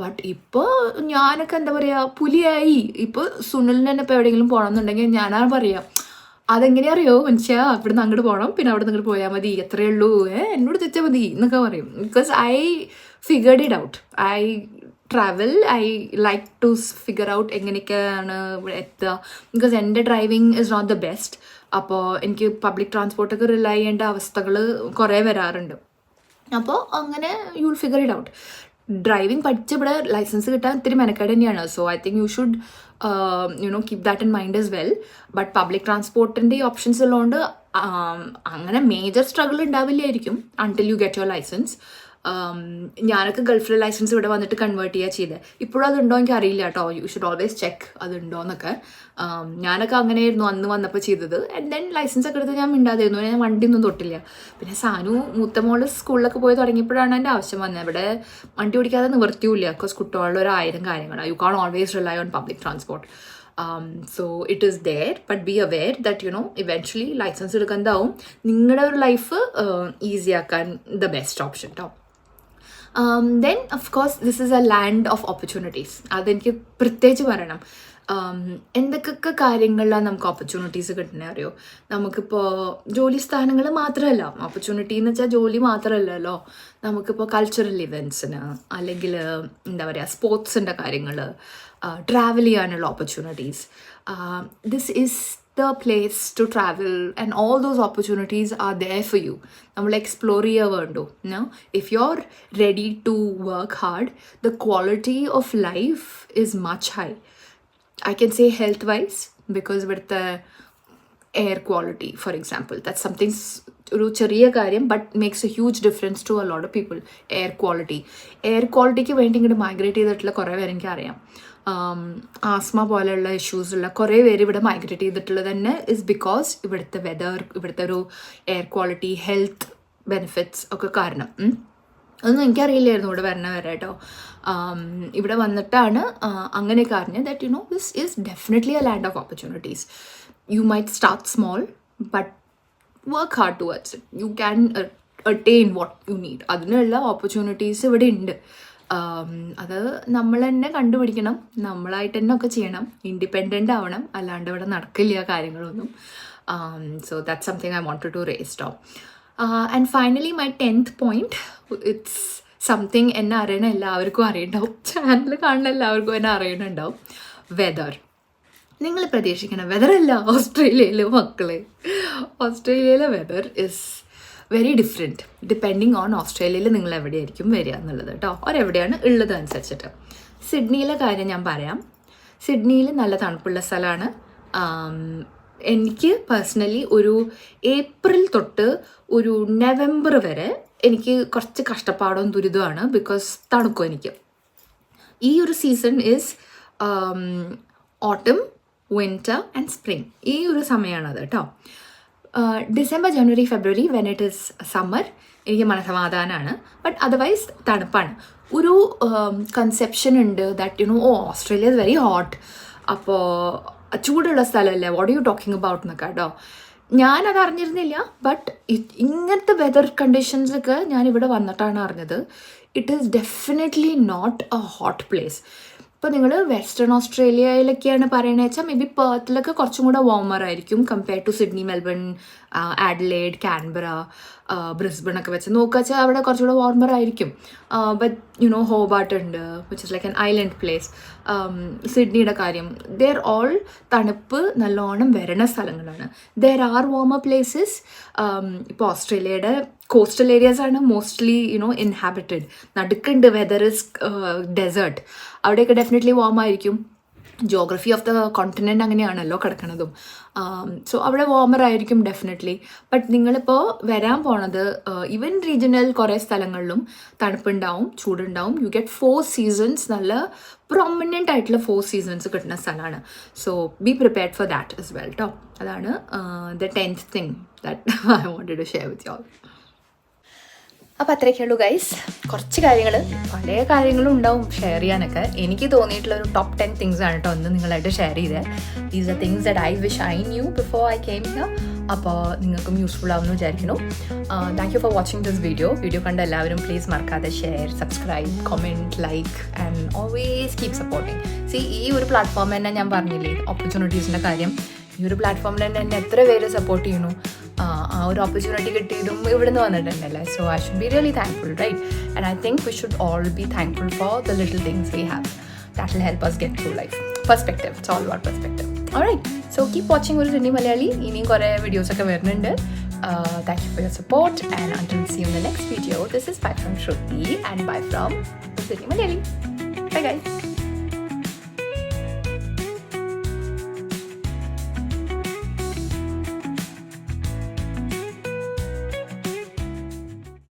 ബട്ട് ഇപ്പോൾ ഞാനൊക്കെ എന്താ പറയുക, പുലിയായി. ഇപ്പോൾ സുനിലിന് തന്നെ ഇപ്പോൾ എവിടെയെങ്കിലും പോകണമെന്നുണ്ടെങ്കിൽ ഞാനാണ് പറയുക, അതെങ്ങനെയാ അറിയോ മനുഷ്യ, ഇവിടെ നിന്ന് അങ്ങോട്ട് പോകണം, പിന്നെ അവിടെ നിന്ന് അങ്ങോട്ട് പോയാൽ മതി, എത്രയേ ഉള്ളൂ, എന്നോട് തെറ്റാൽ മതി എന്നൊക്കെ പറയും. Because I figured it out. I travel, I like to figure out എങ്ങനെയൊക്കെയാണ് ഇവിടെ എത്തുക. ബിക്കോസ് എൻ്റെ driving is not the best. അപ്പോൾ എനിക്ക് പബ്ലിക് ട്രാൻസ്പോർട്ടൊക്കെ റിലൈ ചെയ്യേണ്ട അവസ്ഥകൾ കുറേ വരാറുണ്ട്. അപ്പോൾ അങ്ങനെ you will figure it out. Driving പഠിച്ച് ഇവിടെ ലൈസൻസ് കിട്ടാൻ ഇത്തിരി മെനക്കേട് തന്നെയാണ്. So I think you should keep that in mind as well. But public ട്രാൻസ്പോർട്ടിൻ്റെ ഈ ഓപ്ഷൻസ് ഉള്ളതുകൊണ്ട് അങ്ങനെ മേജർ സ്ട്രഗിൾ ഉണ്ടാവില്ലായിരിക്കും until you get your licence. ഞാനൊക്കെ ഗൾഫിലെ ലൈസൻസ് ഇവിടെ വന്നിട്ട് കൺവേർട്ട് ചെയ്യുക ചെയ്തത്. ഇപ്പോഴും അതുണ്ടോ എനിക്ക് അറിയില്ല കേട്ടോ. യു ഷുഡ് ഓൾവേസ് ചെക്ക് അതുണ്ടോ എന്നൊക്കെ. ഞാനൊക്കെ അങ്ങനെയായിരുന്നു അന്ന് വന്നപ്പോൾ ചെയ്തത്. ആൻഡ് ദെൻ ലൈസൻസ് ഒക്കെ എടുത്ത് ഞാൻ മിണ്ടാതിരുന്നു, ഞാൻ വണ്ടിയൊന്നും തൊട്ടില്ല. പിന്നെ സാനു മൂത്ത മോള് സ്കൂളിലൊക്കെ പോയി തുടങ്ങിയപ്പോഴാണ് എൻ്റെ ആവശ്യം വന്നത്. ഇവിടെ വണ്ടി ഓടിക്കാതെ നിവർത്തിയില്ല. ബിക്കോസ് കുട്ടികളുടെ 1000 കാര്യങ്ങളാണ്. You can't always rely on public transport. So it is there, but be aware that eventually licence എടുക്കുന്നതാവും നിങ്ങളുടെ ഒരു ലൈഫ് ഈസി ആക്കാൻ ദ ബെസ്റ്റ് ഓപ്ഷൻ കേട്ടോ. Then of course this is a land of opportunities. അതെനിക്ക് പ്രത്യേകിച്ച് പറയണം. എന്തൊക്കെ കാര്യങ്ങളിലാണ് നമുക്ക് ഓപ്പർച്യൂണിറ്റീസ് കിട്ടുന്നത് അറിയോ? നമുക്കിപ്പോൾ ജോലി സ്ഥാനങ്ങൾ മാത്രമല്ല, ഓപ്പർച്യൂണിറ്റി എന്ന് വെച്ചാൽ ജോലി മാത്രമല്ലല്ലോ. നമുക്കിപ്പോൾ കൾച്ചറൽ ഇവൻറ്റ്സിന്, അല്ലെങ്കിൽ എന്താ പറയുക, സ്പോർട്സിൻ്റെ കാര്യങ്ങൾ, ട്രാവൽ ചെയ്യാനുള്ള opportunities. This is the place to travel, and all those opportunities are there for you. നമ്മൾ എക്സ്പ്ലോർ ചെയ്യുക വേണ്ടു. If you're ready to work hard, the quality of life is much high. I can say health wise, because ഇവിടുത്തെ air quality for example. That something ഒരു ചെറിയ കാര്യം but makes a huge difference to a lot of people. Air ക്വാളിറ്റിക്ക് വേണ്ടി ഇങ്ങോട്ട് migrate ചെയ്തിട്ടുള്ള കുറേ പേര് എനിക്കറിയാം. ആസ്മ പോലെയുള്ള ഇഷ്യൂസ് ഉള്ള കുറേ പേര് ഇവിടെ മൈഗ്രേറ്റ് ചെയ്തിട്ടുള്ളത് തന്നെ ഇസ് ബിക്കോസ് ഇവിടുത്തെ വെതർ, ഇവിടുത്തെ ഒരു എയർ ക്വാളിറ്റി, ഹെൽത്ത് ബെനിഫിറ്റ്സ് ഒക്കെ കാരണം. അതൊന്നും എനിക്കറിയില്ലായിരുന്നു ഇവിടെ വരണ വരെ കേട്ടോ. ഇവിടെ വന്നിട്ടാണ് അങ്ങനെയൊക്കെ അറിഞ്ഞത് that this is definitely A land of opportunities. You might start small but work hard towards it. You can attain what you need. അതിനുള്ള ഓപ്പർച്യൂണിറ്റീസ് ഇവിടെ ഉണ്ട്. അത് നമ്മൾ തന്നെ കണ്ടുപിടിക്കണം, നമ്മളായിട്ട് തന്നെ ഒക്കെ ചെയ്യണം, ഇൻഡിപെൻഡൻ്റ് ആവണം. അല്ലാണ്ട് ഇവിടെ നടക്കില്ല കാര്യങ്ങളൊന്നും. So that's something I wanted to race down. And finally my 10th point, it's something എന്നെ അറിയണ എല്ലാവർക്കും അറിയണ്ടാവും, ചാനൽ കാണുന്ന എല്ലാവർക്കും എന്നെ അറിയണുണ്ടാവും. വെതർ. നിങ്ങൾ പ്രതീക്ഷിക്കണം വെതറല്ല ഓസ്ട്രേലിയയിലെ മക്കളെ. ഓസ്ട്രേലിയയിലെ weather is very different depending on ഓസ്ട്രേലിയയിൽ നിങ്ങൾ എവിടെയായിരിക്കും വരിക എന്നുള്ളത് കേട്ടോ, ഒരെവിടെയാണ് ഉള്ളത് അനുസരിച്ചിട്ട്. സിഡ്നിയിലെ കാര്യം ഞാൻ പറയാം. സിഡ്നിയിൽ നല്ല തണുപ്പുള്ള സ്ഥലമാണ്. എനിക്ക് പേഴ്സണലി ഒരു ഏപ്രിൽ തൊട്ട് ഒരു നവംബർ വരെ എനിക്ക് കുറച്ച് കഷ്ടപ്പാടും ദുരിതമാണ്, ബിക്കോസ് തണുക്കും എനിക്ക്. ഈ ഒരു സീസൺ ഈസ് ഓട്ടം, വിൻ്റർ ആൻഡ് സ്പ്രിങ്. ഈ ഒരു സമയമാണത് കേട്ടോ. December, January, February when it is summer എനിക്ക് മനസമാധാനമാണ്. ബട്ട് അതർവൈസ് തണുപ്പാണ്. ഒരു കൺസെപ്ഷൻ ഉണ്ട് that Australia is very hot, അപ്പോൾ ചൂടുള്ള സ്ഥലമല്ലേ, വാട്ട് യു ടോക്കിംഗ് അബൌട്ട് എന്നൊക്കെ കേട്ടോ. ഞാനത് അറിഞ്ഞിരുന്നില്ല. ബട്ട് ഇങ്ങനത്തെ വെതർ കണ്ടീഷൻസൊക്കെ ഞാനിവിടെ വന്നിട്ടാണ് അറിഞ്ഞത്. It is definitely not a hot place. ഇപ്പോൾ നിങ്ങൾ വെസ്റ്റേൺ ഓസ്ട്രേലിയയിലൊക്കെയാണ് പറയണത് വെച്ചാൽ മേ ബി പെർത്തിലൊക്കെ കുറച്ചും കൂടെ വാർമർ ആയിരിക്കും compare to Sydney, Melbourne, Adelaide, Canberra, Brisbane ഒക്കെ വെച്ച് നോക്കുക വെച്ചാൽ അവിടെ കുറച്ചുകൂടെ വാർമർ ആയിരിക്കും. ബട്ട് ഹോബാർട്ട് ഉണ്ട്, which is like an island place. സിഡ്നിയുടെ കാര്യം, ദർ ഓൾ തണുപ്പ് നല്ലോണം വരണ സ്ഥലങ്ങളാണ്. There are warmer places. ഇപ്പോൾ ഓസ്ട്രേലിയയുടെ കോസ്റ്റൽ ഏരിയാസ് ആണ് മോസ്റ്റ്ലി ഇൻഹാബിറ്റഡ്. നടുക്കുണ്ട് വെദർ ഇസ് ഡെസേർട്ട്, അവിടെയൊക്കെ ഡെഫിനറ്റ്ലി വാം ആയിരിക്കും. ജോഗ്രഫി ഓഫ് ദ കോണ്ടിനെൻ്റ് അങ്ങനെയാണല്ലോ കിടക്കണതും. സോ അവിടെ വാർമർ ആയിരിക്കും ഡെഫിനറ്റ്ലി. ബട്ട് നിങ്ങളിപ്പോൾ വരാൻ പോണത് ഈവൻ റീജിയണൽ കുറേ സ്ഥലങ്ങളിലും തണുപ്പുണ്ടാവും, ചൂടുണ്ടാവും. യു ഗെറ്റ് 4 സീസൺസ്, നല്ല പ്രൊമിനൻ്റ് ആയിട്ടുള്ള 4 സീസൺസ് കിട്ടുന്ന സ്ഥലമാണ്. So be prepared for that as well കേട്ടോ. അതാണ് the 10th thing that I wanted to share with you all. അപ്പോൾ അത്രയൊക്കെ ഉള്ളൂ ഗൈസ്. കുറച്ച് കാര്യങ്ങൾ, പല കാര്യങ്ങളും ഉണ്ടാവും ഷെയർ ചെയ്യാനൊക്കെ. എനിക്ക് തോന്നിയിട്ടുള്ള ഒരു ടോപ്പ് 10 തിങ്സ് ആണ് കേട്ടോ ഒന്ന് നിങ്ങളായിട്ട് ഷെയർ ചെയ്തത്. These are things that I wish I new before I came here. അപ്പോൾ നിങ്ങൾക്കും യൂസ്ഫുൾ ആവുമെന്ന് വിചാരിക്കുന്നു. Thank you for watching this video കണ്ട എല്ലാവരും പ്ലീസ് മറക്കാതെ share, subscribe, comment, like and always keep supporting. ഈ ഒരു പ്ലാറ്റ്ഫോം തന്നെ ഞാൻ പറഞ്ഞില്ലേ ഓപ്പർച്യൂണിറ്റീസിൻ്റെ കാര്യം, ഈ ഒരു പ്ലാറ്റ്ഫോമിൽ തന്നെ എന്നെ എത്ര പേര് സപ്പോർട്ട് ചെയ്യുന്നു. ആ ഒരു ഓപ്പർച്യൂണിറ്റി കിട്ടിയതും ഇവിടുന്ന് വന്നിട്ടുണ്ടല്ലേ. So I should be really thankful, right? And I think we should all be thankful for the little things we have. That will help us get through life. Perspective, it's all about perspective. Alright, so keep watching ഒരു Sydney Malayali. ഇനിയും കുറേ വീഡിയോസൊക്കെ വരുന്നുണ്ട്. Thank you for your support, and until we see you in the next video, this is bye from Shruti and bye from Sydney Malayali. Bye guys.